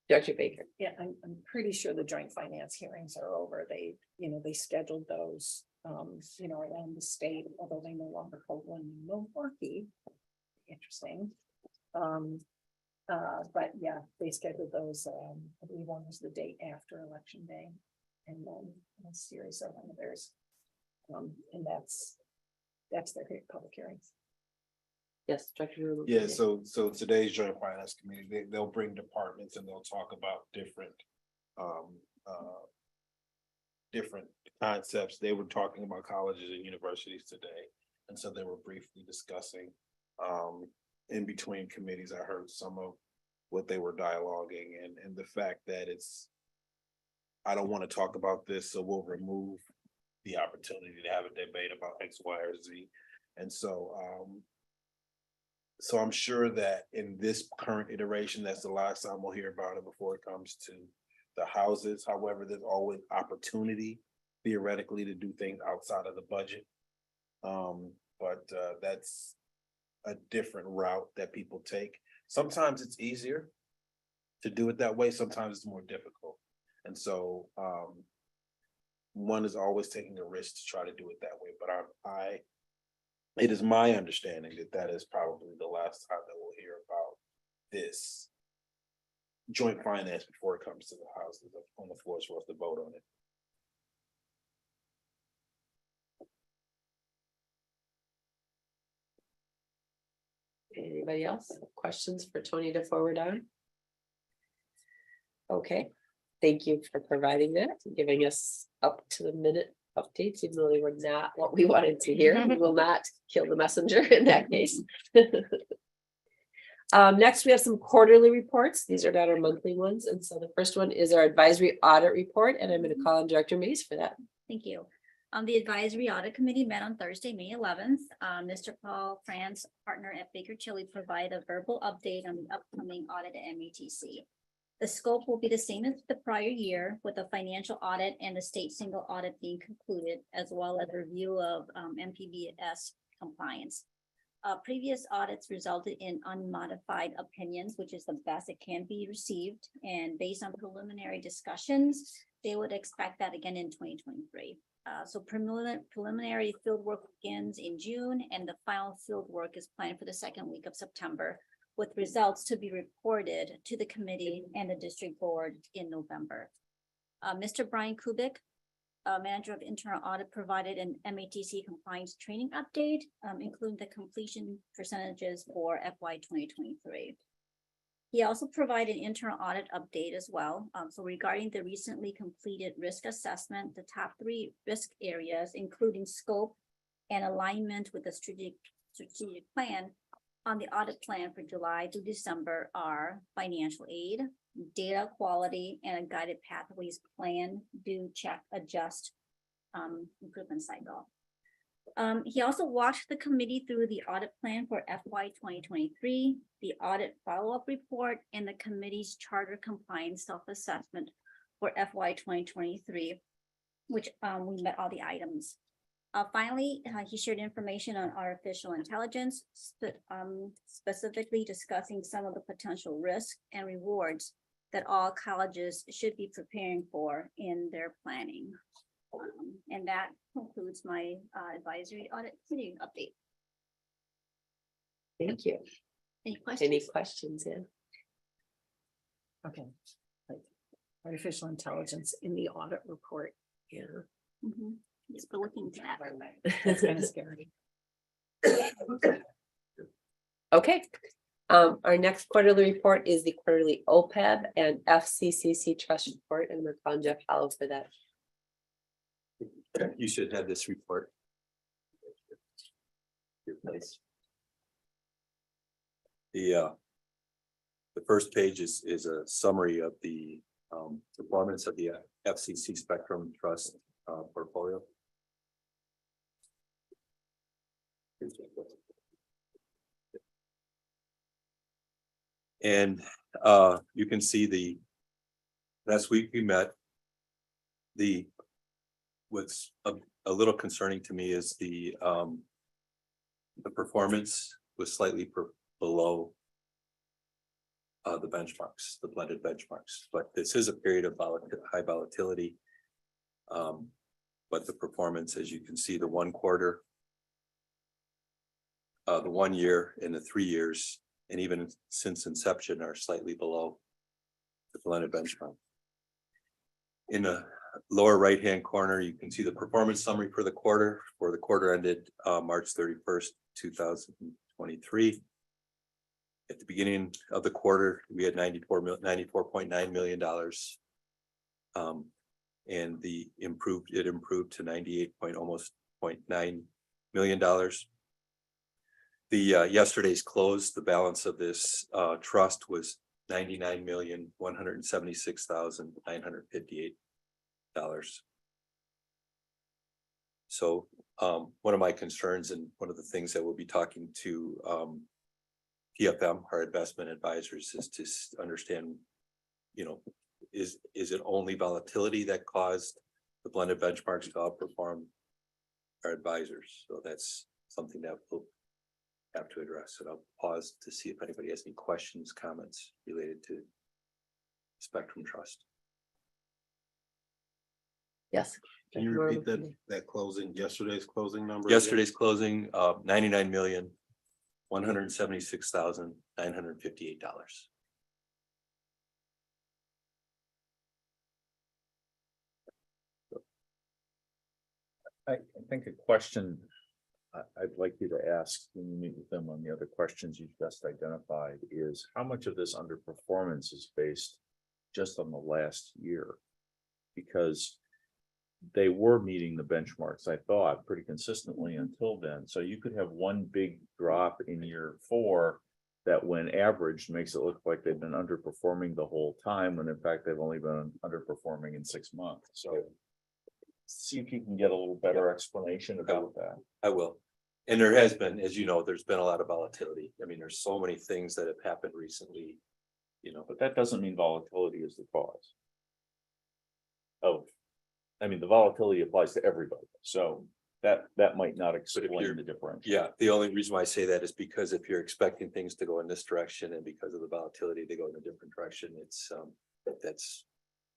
Director Baker. Yeah, I'm pretty sure the joint finance hearings are over. They scheduled those, around the state, although they no longer hold one in Milwaukee. Interesting. But yeah, they scheduled those, I believe one was the day after election day. And then a series of others. And that's their public hearings. Yes, Director. Yeah, so today's Joint Finance Committee, they'll bring departments and they'll talk about different different concepts. They were talking about colleges and universities today. And so they were briefly discussing in between committees. I heard some of what they were dialoguing and the fact that I don't want to talk about this, so we'll remove the opportunity to have a debate about X, Y, or Z. And so I'm sure that in this current iteration, that's the last time we'll hear about it before it comes to the houses. However, there's always opportunity theoretically to do things outside of the budget. But that's a different route that people take. Sometimes it's easier to do it that way. Sometimes it's more difficult. And so one is always taking a risk to try to do it that way. But it is my understanding that is probably the last time that we'll hear about this joint finance before it comes to the houses on the floor for us to vote on it. Anybody else? Questions for Tony to forward on? Okay, thank you for providing that, giving us up to the minute updates, even though they were not what we wanted to hear. We will not kill the messenger in that case. Next, we have some quarterly reports. These are not our monthly ones. And so the first one is our advisory audit report, and I'm going to call on Director Mays for that. Thank you. The advisory audit committee met on Thursday, May 11th. Mr. Paul France, partner at Baker Tilly, provided a verbal update on the upcoming audit at MATC. The scope will be the same as the prior year, with a financial audit and the state single audit being concluded, as well as review of MPBS compliance. Previous audits resulted in unmodified opinions, which is the best it can be received. And based on preliminary discussions, they would expect that again in 2023. So preliminary field work begins in June and the final field work is planned for the second week of September, with results to be reported to the committee and the district board in November. Mr. Brian Kubik, Manager of Internal Audit, provided an MATC compliance training update, including the completion percentages for FY 2023. He also provided an internal audit update as well. So regarding the recently completed risk assessment, the top 3 risk areas, including scope and alignment with the strategic plan on the audit plan for July to December, are financial aid, data quality, and a guided pathways plan, do, check, adjust, improvement cycle. He also walked the committee through the audit plan for FY 2023, the audit follow-up report, and the committee's charter compliance self-assessment for FY 2023, which we met all the items. Finally, he shared information on artificial intelligence, specifically discussing some of the potential risks and rewards that all colleges should be preparing for in their planning. And that concludes my advisory audit committee update. Thank you. Any questions? Any questions? Yeah. Okay. Like artificial intelligence in the audit report. Yeah. Yes, we're looking to that. That's kind of scary. Okay. Our next quarterly report is the quarterly OPEB and FCCC trust report, and we're calling Jeff Hollow for that. You should have this report. The first page is a summary of the performance of the FCC Spectrum Trust portfolio. And you can see last week we met. What's a little concerning to me is the performance was slightly below the benchmarks, the blended benchmarks, but this is a period of high volatility. But the performance, as you can see, the 1 quarter, the 1 year and the 3 years, and even since inception are slightly below the blended benchmark. In the lower right-hand corner, you can see the performance summary for the quarter ended March 31st, 2023. At the beginning of the quarter, we had $94.9 million. And it improved to $98.9 million. The yesterday's close, the balance of this trust was $99,176,958. So one of my concerns, and one of the things that we'll be talking to PFM, our investment advisors, is to understand, is it only volatility that caused the blended benchmarks to outperform our advisors? So that's something that we'll have to address. And I'll pause to see if anybody has any questions, comments related to Spectrum Trust. Yes. Can you repeat that closing, yesterday's closing number? Yesterday's closing, $99,176,958. I think a question I'd like you to ask when you meet with them on the other questions you've just identified is how much of this underperformance is based just on the last year? Because they were meeting the benchmarks, I thought, pretty consistently until then. So you could have one big drop in year 4 that, when averaged, makes it look like they've been underperforming the whole time, when in fact they've only been underperforming in 6 months. So see if you can get a little better explanation about that. I will. And there has been, as you know, there's been a lot of volatility. I mean, there's so many things that have happened recently, but that doesn't mean volatility is the cause. The volatility applies to everybody. So that might not explain the difference. Yeah, the only reason why I say that is because if you're expecting things to go in this direction, and because of the volatility, they go in a different direction, it's that's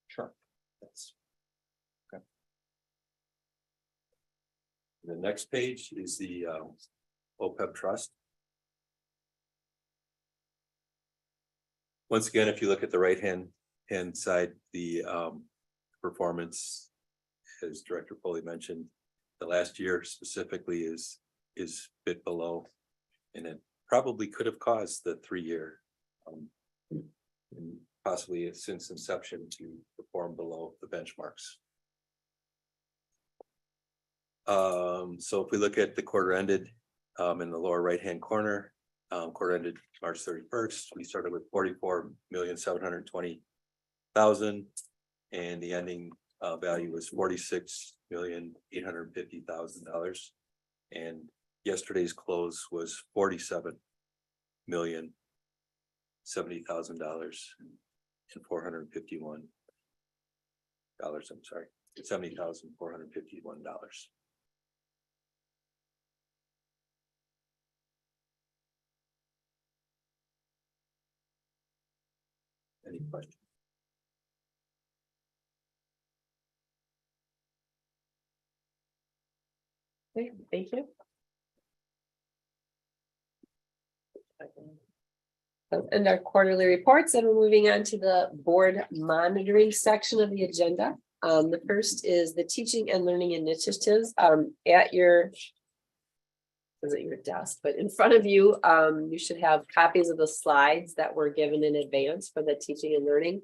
sure. That's The next page is the OPEB trust. Once again, if you look at the right-hand side, the performance, as Director Foley mentioned, the last year specifically is a bit below. And it probably could have caused the 3-year and possibly since inception to perform below the benchmarks. So if we look at the quarter ended in the lower right-hand corner, quarter ended March 31st, we started with 44,720,000 and the ending value was $46,850,000. And yesterday's close was $47,070,000 and $451. I'm sorry, $70,451. Any questions? Okay, thank you. And our quarterly reports, and we're moving on to the board monitoring section of the agenda. The first is the teaching and learning initiatives at your desk, but in front of you, you should have copies of the slides that were given in advance for the teaching and learning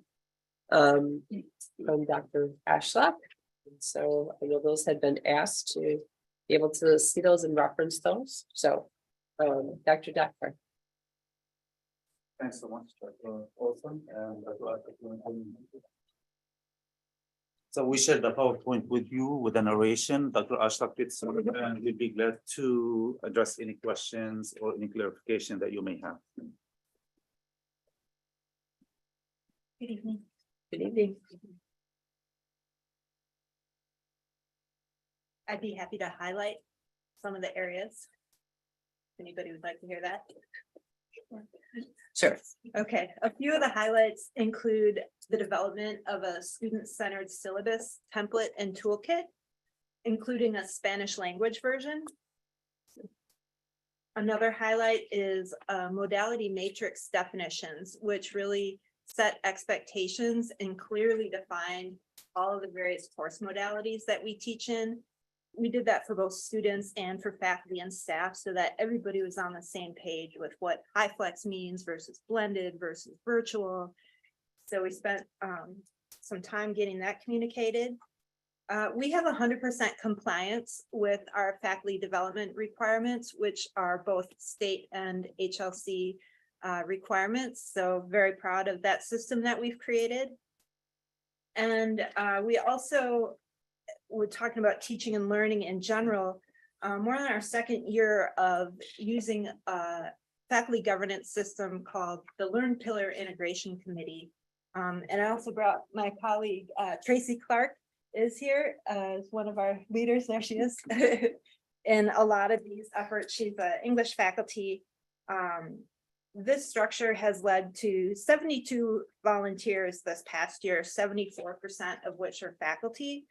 from Dr. Ashlock. So I know those had been asked to be able to see those and reference those. So Dr. Duckworth. Thanks so much, Dr. Olson, and so we shared the PowerPoint with you with a narration. Dr. Ashlock did some, and we'd be glad to address any questions or any clarification that you may have. Good evening. Good evening. I'd be happy to highlight some of the areas. If anybody would like to hear that. Sure. Okay, a few of the highlights include the development of a student-centered syllabus template and toolkit, including a Spanish language version. Another highlight is modality matrix definitions, which really set expectations and clearly define all of the various course modalities that we teach in. We did that for both students and for faculty and staff so that everybody was on the same page with what HighFlex means versus blended versus virtual. So we spent some time getting that communicated. We have 100% compliance with our faculty development requirements, which are both state and HLC requirements. So very proud of that system that we've created. And we also, we're talking about teaching and learning in general. We're on our second year of using a faculty governance system called the Learn Pillar Integration Committee. And I also brought my colleague, Tracy Clark is here as one of our leaders. There she is. In a lot of these efforts, she's an English faculty. This structure has led to 72 volunteers this past year, 74% of which are faculty.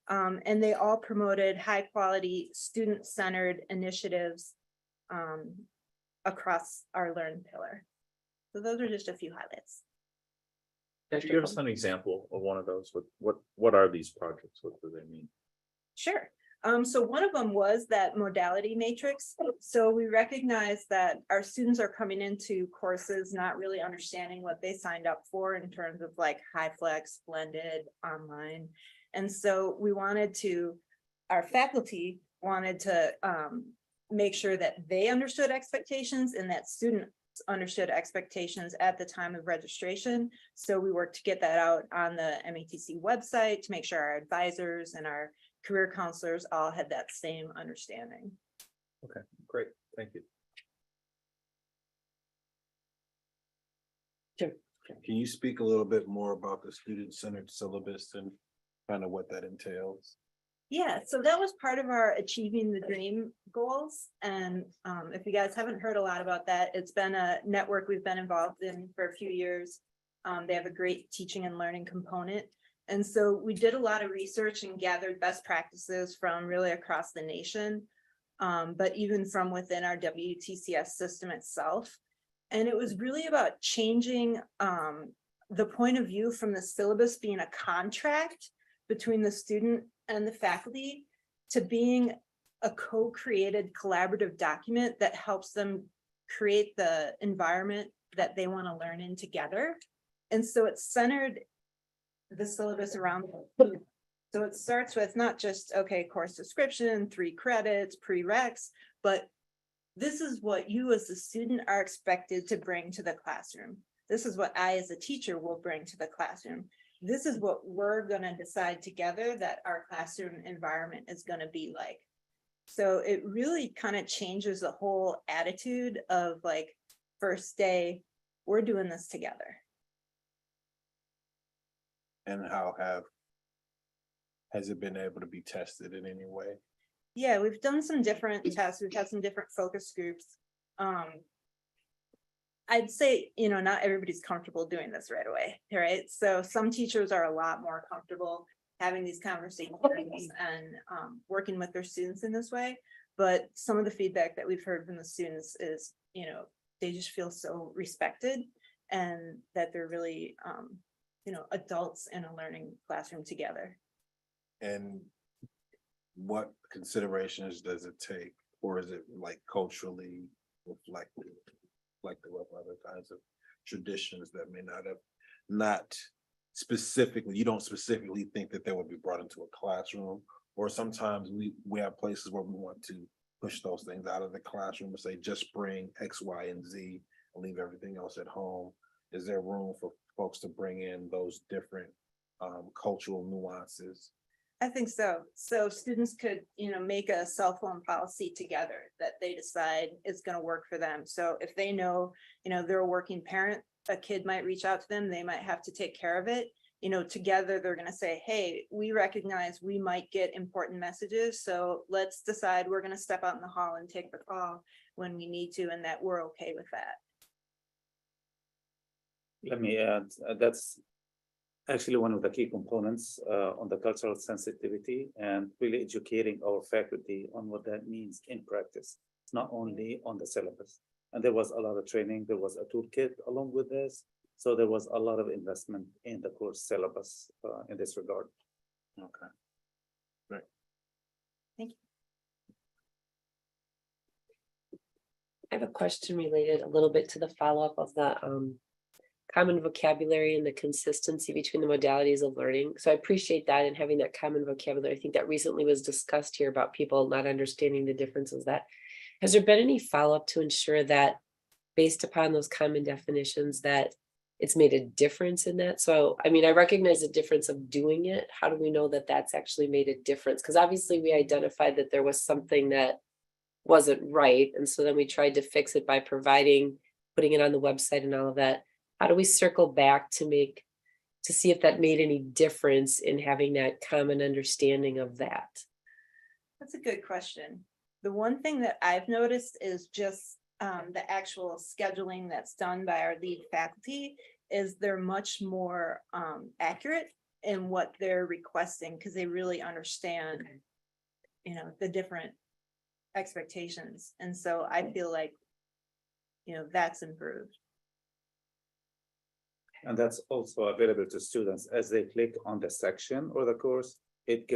And they all promoted high quality student-centered initiatives across our Learn Pillar. So those are just a few highlights. Could you give us an example of one of those? What are these projects? What do they mean? Sure. So one of them was that modality matrix. So we recognize that our students are coming into courses not really understanding what they signed up for in terms of like HighFlex, blended, online. And so we wanted to, our faculty wanted to make sure that they understood expectations and that students understood expectations at the time of registration. So we worked to get that out on the MATC website to make sure our advisors and our career counselors all had that same understanding. Okay, great. Thank you. Can you speak a little bit more about the student-centered syllabus and kind of what that entails? Yeah, so that was part of our Achieving the Dream goals. And if you guys haven't heard a lot about that, it's been a network we've been involved in for a few years. They have a great teaching and learning component. And so we did a lot of research and gathered best practices from really across the nation, but even from within our WTCS system itself. And it was really about changing the point of view from the syllabus being a contract between the student and the faculty to being a co-created collaborative document that helps them create the environment that they want to learn in together. And so it's centered the syllabus around. So it starts with not just, okay, course description, 3 credits, prereqs, but this is what you as the student are expected to bring to the classroom. This is what I as a teacher will bring to the classroom. This is what we're going to decide together that our classroom environment is going to be like. So it really kind of changes the whole attitude of like, first day, we're doing this together. And has it been able to be tested in any way? Yeah, we've done some different tests. We've had some different focus groups. I'd say, not everybody's comfortable doing this right away, right? So some teachers are a lot more comfortable having these conversations and working with their students in this way. But some of the feedback that we've heard from the students is, they just feel so respected and that they're really, adults in a learning classroom together. And what considerations does it take, or is it like culturally reflective of other kinds of traditions that may not specifically, you don't specifically think that they would be brought into a classroom? Or sometimes we have places where we want to push those things out of the classroom and say, just bring X, Y, and Z and leave everything else at home. Is there room for folks to bring in those different cultural nuances? I think so. So students could, make a cell phone policy together that they decide is going to work for them. So if they know, they're a working parent, a kid might reach out to them, they might have to take care of it. Together they're going to say, hey, we recognize we might get important messages. So let's decide we're going to step out in the hall and take the call when we need to, and that we're okay with that. Let me add, that's actually one of the key components on the cultural sensitivity and really educating our faculty on what that means in practice. It's not only on the syllabus. And there was a lot of training. There was a toolkit along with this. So there was a lot of investment in the course syllabus in this regard. Okay. Great. Thank you. I have a question related a little bit to the follow-up of the common vocabulary and the consistency between the modalities of learning. So I appreciate that and having that common vocabulary. I think that recently was discussed here about people not understanding the differences. That has there been any follow-up to ensure that based upon those common definitions that it's made a difference in that? So, I mean, I recognize the difference of doing it. How do we know that that's actually made a difference? Because obviously we identified that there was something that wasn't right. And so then we tried to fix it by putting it on the website and all of that. How do we circle back to see if that made any difference in having that common understanding of that? That's a good question. The one thing that I've noticed is just the actual scheduling that's done by our lead faculty is they're much more accurate in what they're requesting because they really understand, the different expectations. And so I feel like, that's improved. And that's also available to students as they click on the section or the course, it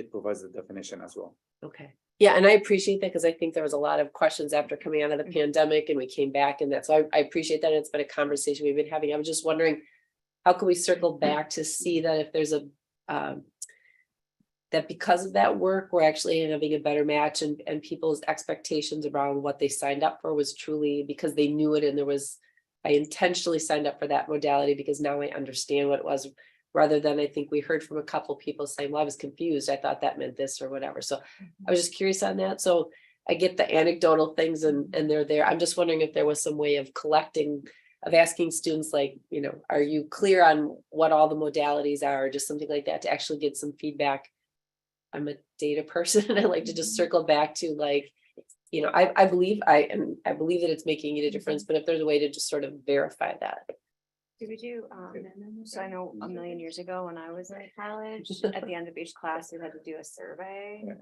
provides the definition as well. Okay. Yeah, and I appreciate that because I think there was a lot of questions after coming out of the pandemic and we came back and that. So I appreciate that. It's been a conversation we've been having. I was just wondering, how can we circle back to see that if there's that because of that work, we're actually having a better match and people's expectations around what they signed up for was truly because they knew it and I intentionally signed up for that modality because now I understand what it was. Rather than I think we heard from a couple people saying, well, I was confused. I thought that meant this or whatever. So I was just curious on that. So I get the anecdotal things and they're there. I'm just wondering if there was some way of asking students like, are you clear on what all the modalities are or just something like that to actually get some feedback. I'm a data person and I like to just circle back to like, I believe that it's making a difference, but if there's a way to just sort of verify that. Do we do, so I know a million years ago when I was in college, at the end of each class, we had to do a survey. And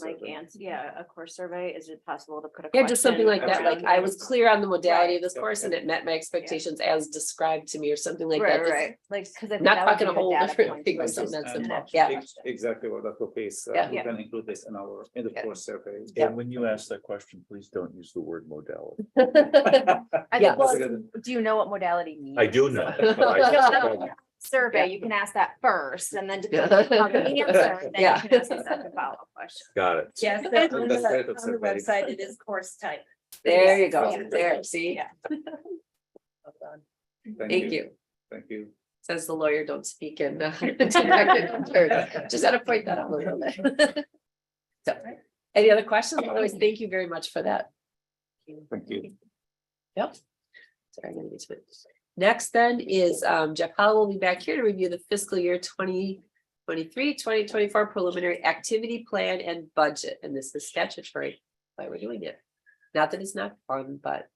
like answer, a course survey, is it possible to put a? Yeah, just something like that, like question I was clear on the modality of Right. this course and it met my expectations as described to me or something like Right, that. Just right, like, cause I think Not that would talking be a good whole data different point thing, to but use. something that's And simple. that- Yeah. Exactly what Dr. Pace, Yeah. we can include this in the Yeah. course survey. And when you ask that question, please don't use the word modality. I Yeah. think, well, do you know what modality means? I do know. but I- Survey, you can ask that first, and then depending on the answer, then Yeah. you can ask the second follow-up question. Got it. Yes, on That's the great, that's on the survey. website, it is course type. There you Yeah. go. Yeah. There, see? Yeah. Thank you. Thank you. Says the lawyer, don't speak in. Just had to point that out a little bit. So, any other questions? Otherwise, thank you very much for that. Thank you. Yep. Sorry, I'm gonna get to it. Next then is Jeff Howell will be back here to review the fiscal year 2023-2024 preliminary activity plan and budget. And this is statutory why we're doing it. Not that it's not fun, but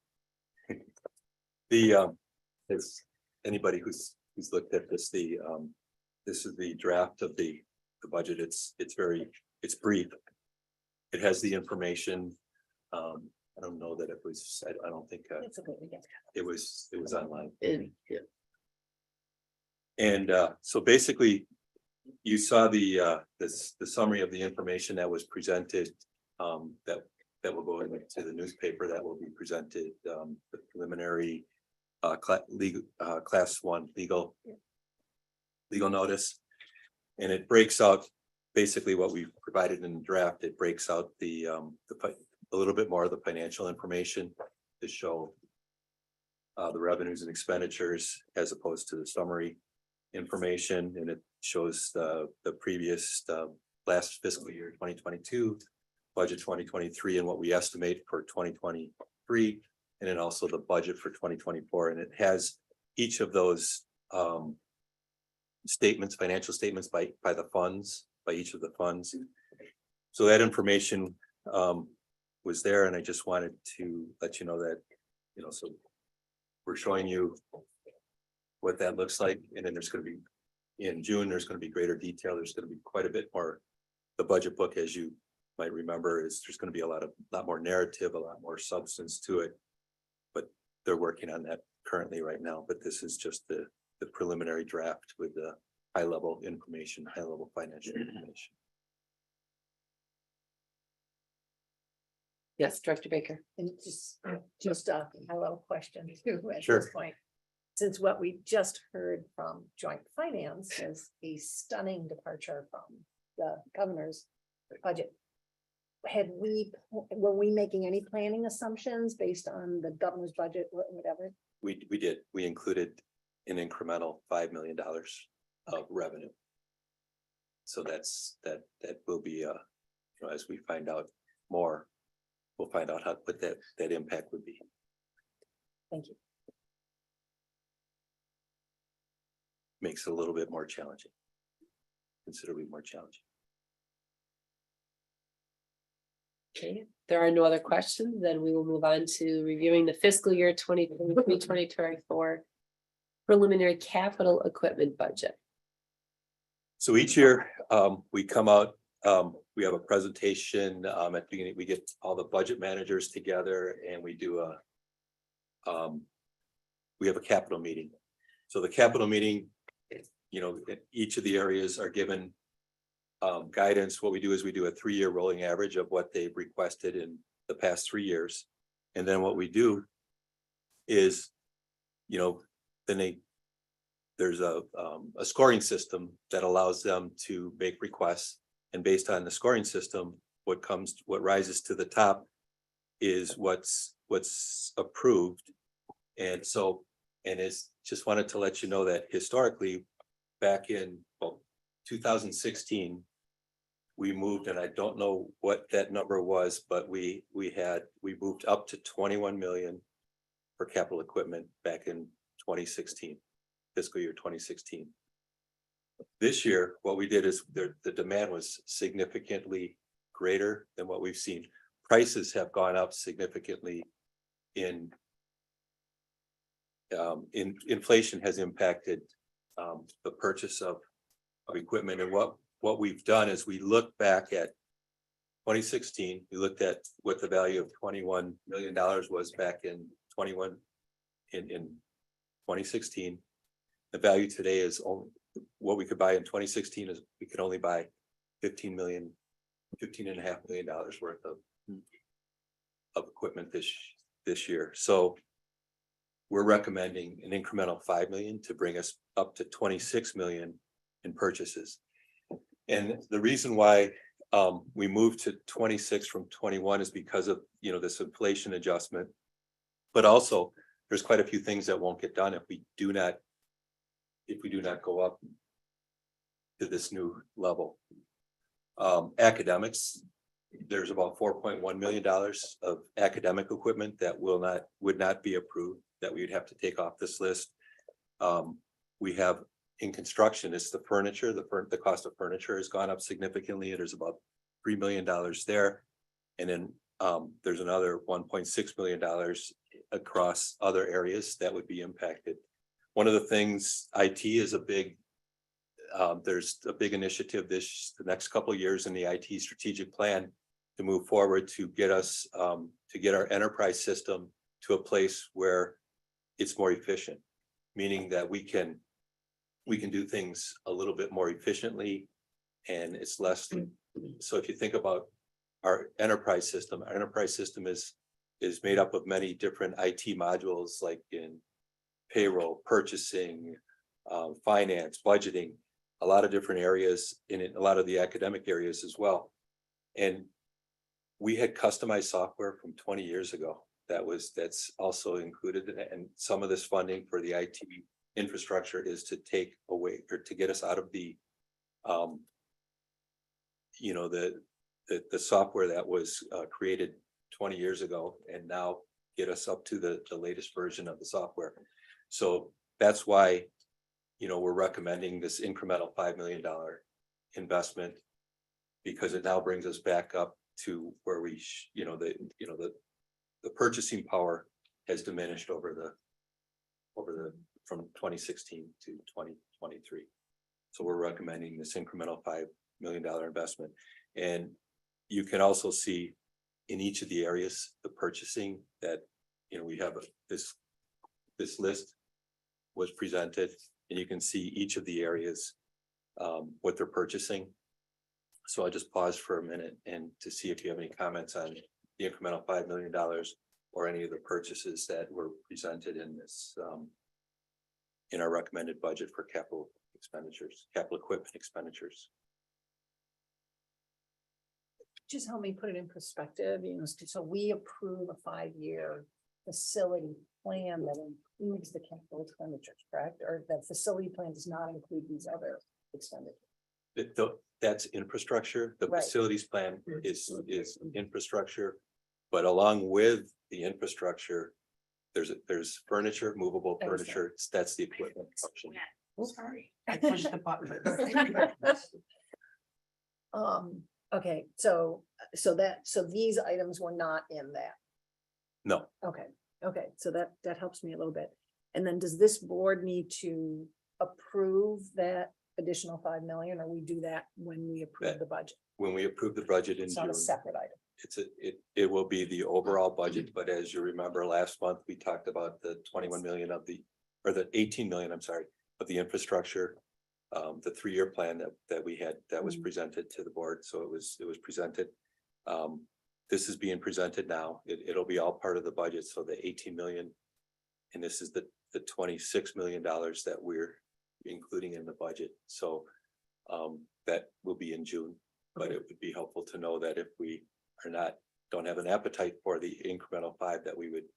It's anybody who's looked at this, this is the draft of the budget. It's brief. It has the information. I don't know that it was, I don't think it was online. And so basically, you saw the summary of the information that was presented, that will go into the newspaper, that will be presented, the preliminary class 1 legal notice. And it breaks out basically what we've provided in the draft. It breaks out a little bit more of the financial information to show the revenues and expenditures as opposed to the summary information. And it shows the previous last fiscal year 2022, budget 2023, and what we estimate for 2023, and then also the budget for 2024. And it has each of those statements, financial statements by the funds, by each of the funds. So that information was there, and I just wanted to let you know that, so we're showing you what that looks like. And then there's going to be, in June, there's going to be greater detail. There's going to be quite a bit more. The budget book, as you might remember, there's going to be a lot more narrative, a lot more substance to it. But they're working on that currently right now. But this is just the preliminary draft with the high level information, high level financial information. yes, Director Baker. And just a high level question too at Sure. this point. Since what we just heard from joint finance is a stunning departure from the governor's budget. Were we making any planning assumptions based on the governor's budget, whatever? We did. We included an incremental $5 million of revenue. So that will be as we find out more, we'll find out what that impact would be. Thank you. Makes it a little bit more challenging. Considerably more challenging. Okay, there are no other questions, then we will move on to reviewing the fiscal year 2023-2024 preliminary capital equipment budget. So each year, we come out, we have a presentation, at the beginning, we get all the budget managers together and we do we have a capital meeting. So the capital meeting, each of the areas are given guidance. What we do is we do a 3-year rolling average of what they've requested in the past 3 years. And then what we do is, then there's a scoring system that allows them to make requests. And based on the scoring system, what rises to the top is what's approved. And it's just wanted to let you know that historically, back in 2016, we moved, and I don't know what that number was, but we moved up to 21 million for capital equipment back in 2016, fiscal year 2016. This year, what we did is the demand was significantly greater than what we've seen. Prices have gone up significantly in inflation has impacted the purchase of equipment. And what we've done is we look back at 2016, we looked at what the value of $21 million was back in 2016. The value today is only what we could buy in 2016 is we could only buy $15.5 million worth of equipment this year. So we're recommending an incremental 5 million to bring us up to 26 million in purchases. And the reason why we moved to 26 from 21 is because of, this inflation adjustment. But also there's quite a few things that won't get done if we do not go up to this new level. Academics, there's about $4.1 million of academic equipment that would not be approved, that we would have to take off this list. We have in construction, it's the furniture, the cost of furniture has gone up significantly. There's about $3 million there. And then there's another $1.6 million across other areas that would be impacted. One of the things, IT is there's a big initiative the next couple of years in the IT strategic plan to move forward to get us to get our enterprise system to a place where it's more efficient, meaning that we can do things a little bit more efficiently and it's less. So if you think about our enterprise system is made up of many different IT modules, like in payroll, purchasing, finance, budgeting, a lot of different areas in it, a lot of the academic areas as well. And we had customized software from 20 years ago. That's also included in it. And some of this funding for the IT infrastructure is to take away or to get us out of the software that was created 20 years ago and now get us up to the latest version of the software. So that's why, we're recommending this incremental $5 million investment, because it now brings us back up to where we, the purchasing power has diminished from 2016 to 2023. So we're recommending this incremental $5 million investment. And you can also see in each of the areas, the purchasing that, we have this list was presented, and you can see each of the areas, what they're purchasing. So I'll just pause for a minute and to see if you have any comments on the incremental $5 million or any of the purchases that were presented in this, in our recommended budget for capital equipment expenditures. Just help me put it in perspective, so we approve a 5-year facility plan that includes the capital expenditures, correct? Or the facility plan does not include these other expenditures? That's infrastructure. The Right. facilities plan is infrastructure, but along with the infrastructure, there's furniture, movable furniture. That's the equipment function. Sorry, I pushed the button. Okay, so these items were not in that. No. Okay, so that helps me a little bit. And then does this board need to approve that additional 5 million, or we do that when we approve the budget? When we approve the budget in It's not June, a separate item. it will be the overall budget, but as you remember, last month, we talked about the 21 million the 18 million, I'm sorry, of the infrastructure. The 3-year plan that we had, that was presented to the board. So it was presented. This is being presented now. It'll be all part of the budget. So the 18 million, and this is the $26 million that we're including in the budget. So that will be in June, but it would be helpful to know that if we don't have an appetite for the incremental 5, that we would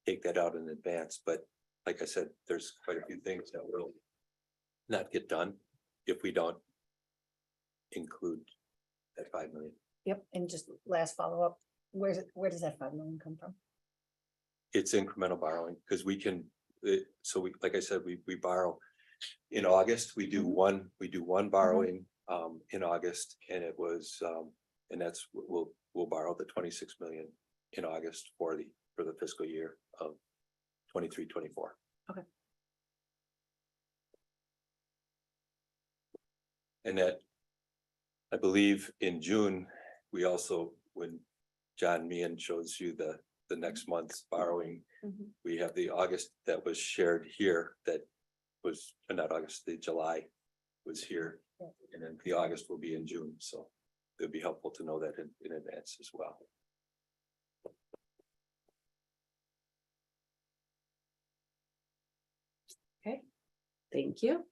take that out in advance. But like I said, there's quite a few things that will not get done if we don't include that 5 million. Yep, and just last follow-up, where does that 5 million come from? It's incremental borrowing, because we can, like I said, we borrow in August. We do one borrowing in August, and it was and that's we'll borrow the 26 million in August for the fiscal year of 23-24. Okay. And that, I believe in June, we also, when John Meehan shows you the next month's borrowing, we have the August that was shared here, that was, not August, the July was here. And then the August will be in June, so it'd be helpful to know that in advance as well. Okay, thank you.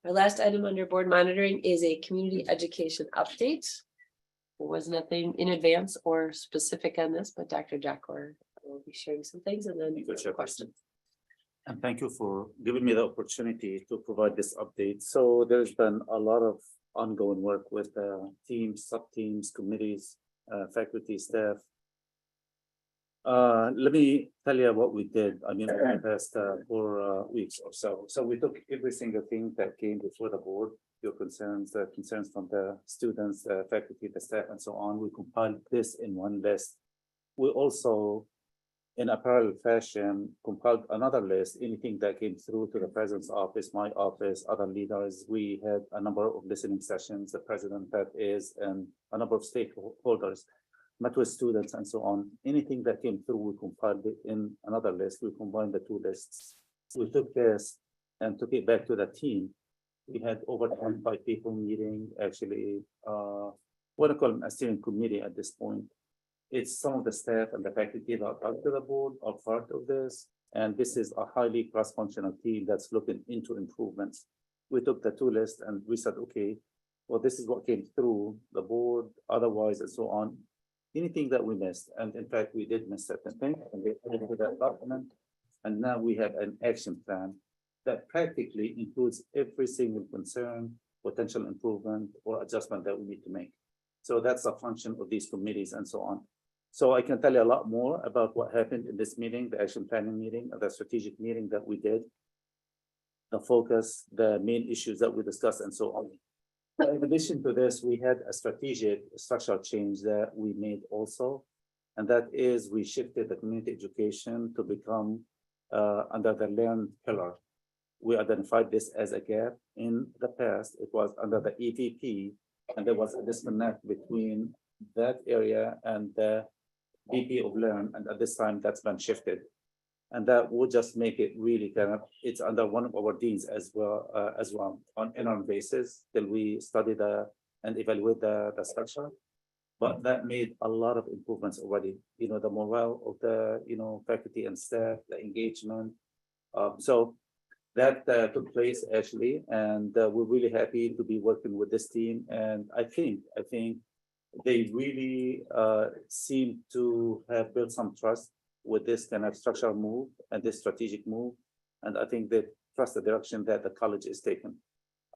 Our last item under board monitoring is a community education update. There was nothing in advance or specific on this, but Dr. Jackor will be sharing some things and then questions. And thank you for giving me the opportunity to provide this update. So there's been a lot of ongoing work with teams, sub-teams, committees, faculty, staff. Let me tell you what we did. I mean, in the past 4 weeks or so. So we took every single thing that came before the board, your concerns, the concerns from the students, the faculty, the staff, and so on. We compiled this in one list. We also, in a parallel fashion, compiled another list, anything that came through to the president's office, my office, other leaders. We had a number of listening sessions, the president that is, and a number of stakeholders, met with students and so on. Anything that came through, we compiled it in another list. We combined the two lists. We took this and took it back to the team. We had over 25 people meeting, actually, what I call a steering committee at this point. It's some of the staff and the faculty that are to the board are part of this. And this is a highly cross-functional team that's looking into improvements. We took the two lists and we said, okay, well, this is what came through the board, otherwise, and so on. Anything that we missed, and in fact, we did miss certain things, and we added to that document. And now we have an action plan that practically includes every single concern, potential improvement, or adjustment that we need to make. So that's a function of these committees and so on. So I can tell you a lot more about what happened in this meeting, the action planning meeting, the strategic meeting that we did, the focus, the main issues that we discussed, and so on. In addition to this, we had a strategic structural change that we made also, and that is we shifted the community education to become under the learn pillar. We identified this as a gap. In the past, it was under the EVP, and there was a disconnect between that area and the VP of Learn, and at this time that's been shifted. And that would just make it really kind of, it's under one of our deans as well on interim basis till we study and evaluate the structure. But that made a lot of improvements already. You know, the morale of the, faculty and staff, the engagement. So that took place actually, and we're really happy to be working with this team. And I think they really seem to have built some trust with this kind of structural move and this strategic move. And I think they trust the direction that the college is taking.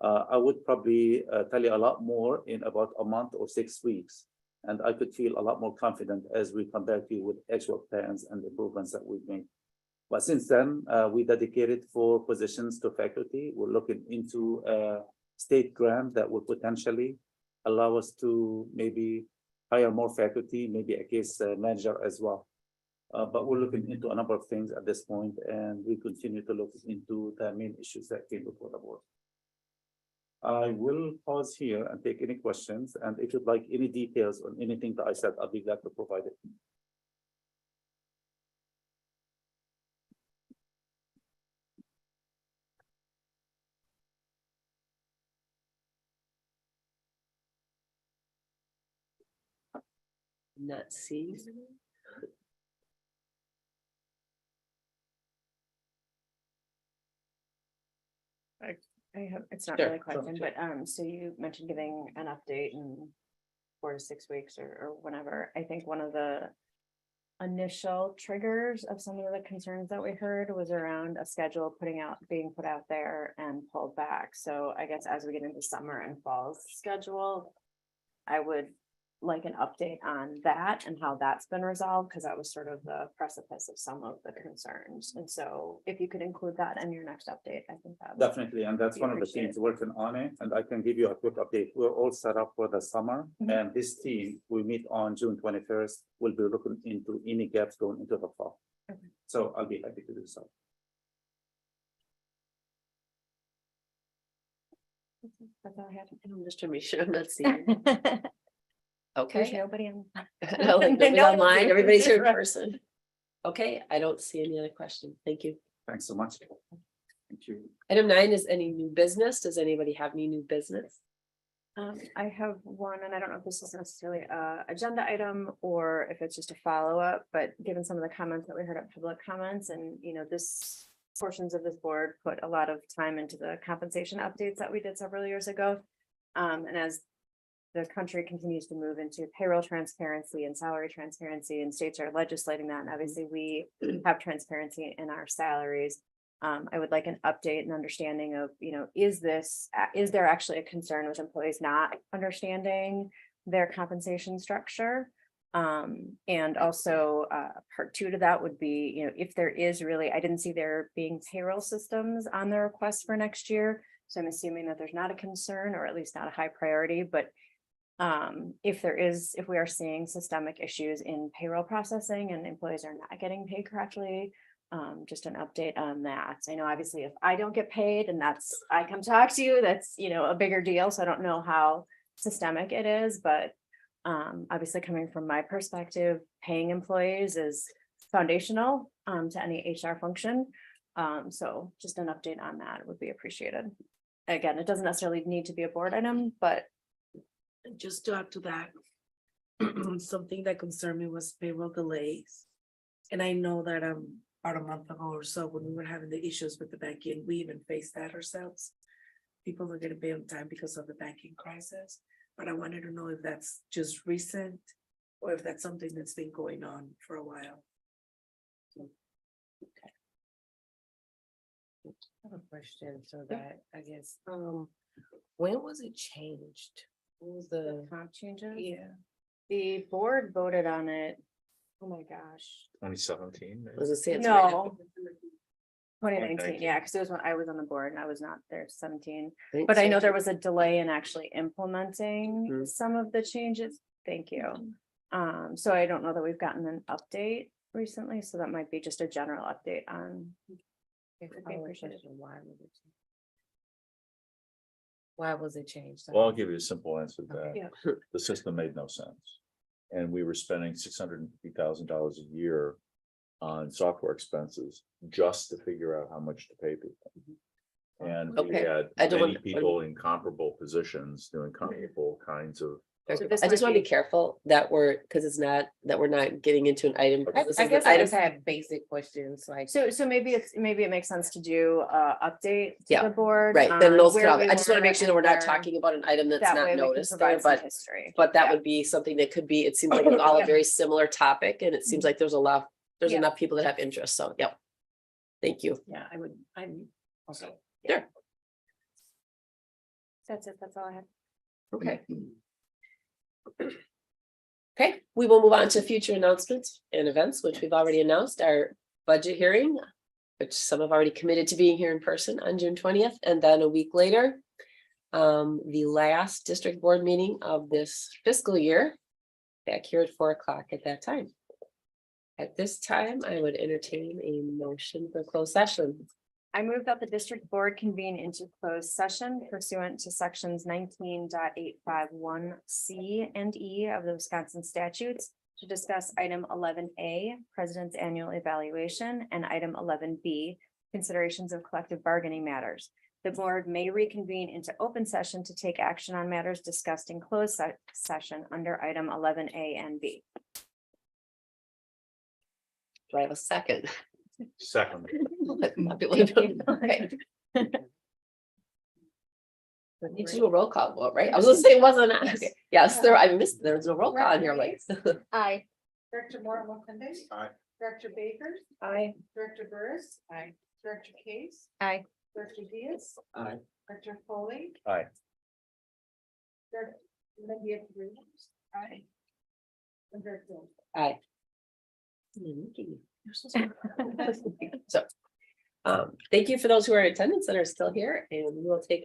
I would probably tell you a lot more in about a month or 6 weeks. And I could feel a lot more confident as we come back to you with actual plans and improvements that we've made. But since then, we dedicated 4 positions to faculty. We're looking into a state grant that would potentially allow us to maybe hire more faculty, maybe a case manager as well. But we're looking into a number of things at this point, and we continue to look into the main issues that came before the board. I will pause here and take any questions, and if you'd like any details on anything that I said, I'll be glad to provide it. Not seeing. I have, it's not Sure, really a question, sure. but so you mentioned giving an update in 4 to 6 weeks or whenever. I think one of the initial triggers of some of the concerns that we heard was around a schedule being put out there and pulled back. So I guess as we get into summer and fall's schedule, I would like an update on that and how that's been resolved, because that was sort of the precipice of some of the concerns. And so if you could include that in your next update, I think that would Definitely, and that's be one of the teams working on it, and I can give you a quick update. We're all set up for the summer, and this team, we meet on June 21st. We'll be looking into any gaps going into the fall. So I'll be happy to do so. That's all I have. I'm just trying to make sure I'm not seeing. There's Okay. nobody in. No, like, nobody's No, online, everybody's here in right. person. Okay, I don't see any other questions. Thank you. Thanks so much. Thank you. Item 9 is any new business. Does anybody have any new business? I have one, and I don't know if this is necessarily a agenda item or if it's just a follow-up, but given some of the comments that we heard at public comments and, this portions of this board put a lot of time into the compensation updates that we did several years ago. And as the country continues to move into payroll transparency and salary transparency, and states are legislating that, and obviously we have transparency in our salaries. I would like an update and understanding of, is there actually a concern with employees not understanding their compensation structure? And also, part 2 to that would be, if there is really, I didn't see there being payroll systems on the request for next year. So I'm assuming that there's not a concern, or at least not a high priority, but if we are seeing systemic issues in payroll processing and employees are not getting paid correctly, just an update on that. I know obviously if I don't get paid and I come talk to you, that's, a bigger deal. So I don't know how systemic it is, but obviously coming from my perspective, paying employees is foundational to any HR function. So just an update on that would be appreciated. Again, it doesn't necessarily need to be a board item, but Just to add to that, something that concerned me was payroll delays. And I know that about a month ago or so, when we were having the issues with the banking, we even faced that ourselves. People are getting paid on time because of the banking crisis, but I wanted to know if that's just recent or if that's something that's been going on for a while. I have a question, so that, I guess, when was it changed? What was the comp changes. Yeah. The board voted on it. Oh my gosh. 2017. Was it say it's No. 2019, 2019. yeah, because it was when I was on the board and I was not there 17. think But I so, know there too. was a delay in actually implementing Mhm. some of the changes. Thank you. So I don't know that we've gotten an update recently, so that might be just a general update on. Would be appreciated. Why was it changed? Well, I'll give you a simple answer to that. Yeah. The system made no sense. And we were spending $650,000 a year on software expenses just to figure out how much to pay people. And we Okay. had I don't many want- people in comparable positions doing comparable kinds of. I So this just might want to be be- careful that because it's not, that we're not getting into an item. I This is guess an I item. just had basic questions like. So maybe it makes sense to do update to Yeah, the board. Right, then those, where we I just want to were make sure that we're and not where- talking about an item that's that way not we can noticed there, provide some but history. that Yeah. would be something that could be, it seems like it's all a very similar topic, and it seems like there's Yeah. enough people that have interest, so, yep. Thank you. Yeah, I'm also. Sure. That's it, that's all I have. Okay. Okay, we will move on to future announcements and events, which we've already announced, our budget hearing, which some have already committed to being here in person on June 20th, and then a week later, the last district board meeting of this fiscal year, back here at 4 o'clock at that time. At this time, I would entertain a motion for closed session. I move that the district board convene into closed session pursuant to sections 19.851 C and E of the Wisconsin statutes to discuss item 11A, President's Annual Evaluation, and item 11B, considerations of collective bargaining matters. The board may reconvene into open session to take action on matters discussed in closed session under item 11A and B. Do I have a second? Second. Okay. Need to do a roll call vote, right? I was gonna say it wasn't. Okay. Yes, I missed, there was no roll call in here, like. Aye. Director Morton Wilkenden. Aye. Director Baker. Aye. Director Burris. Aye. Director Case. Aye. Director Diaz. Aye. Director Foley. Aye. Director Lydia Williams. Aye. And Director. Aye. So, thank you for those who are in attendance and are still here, and we'll take a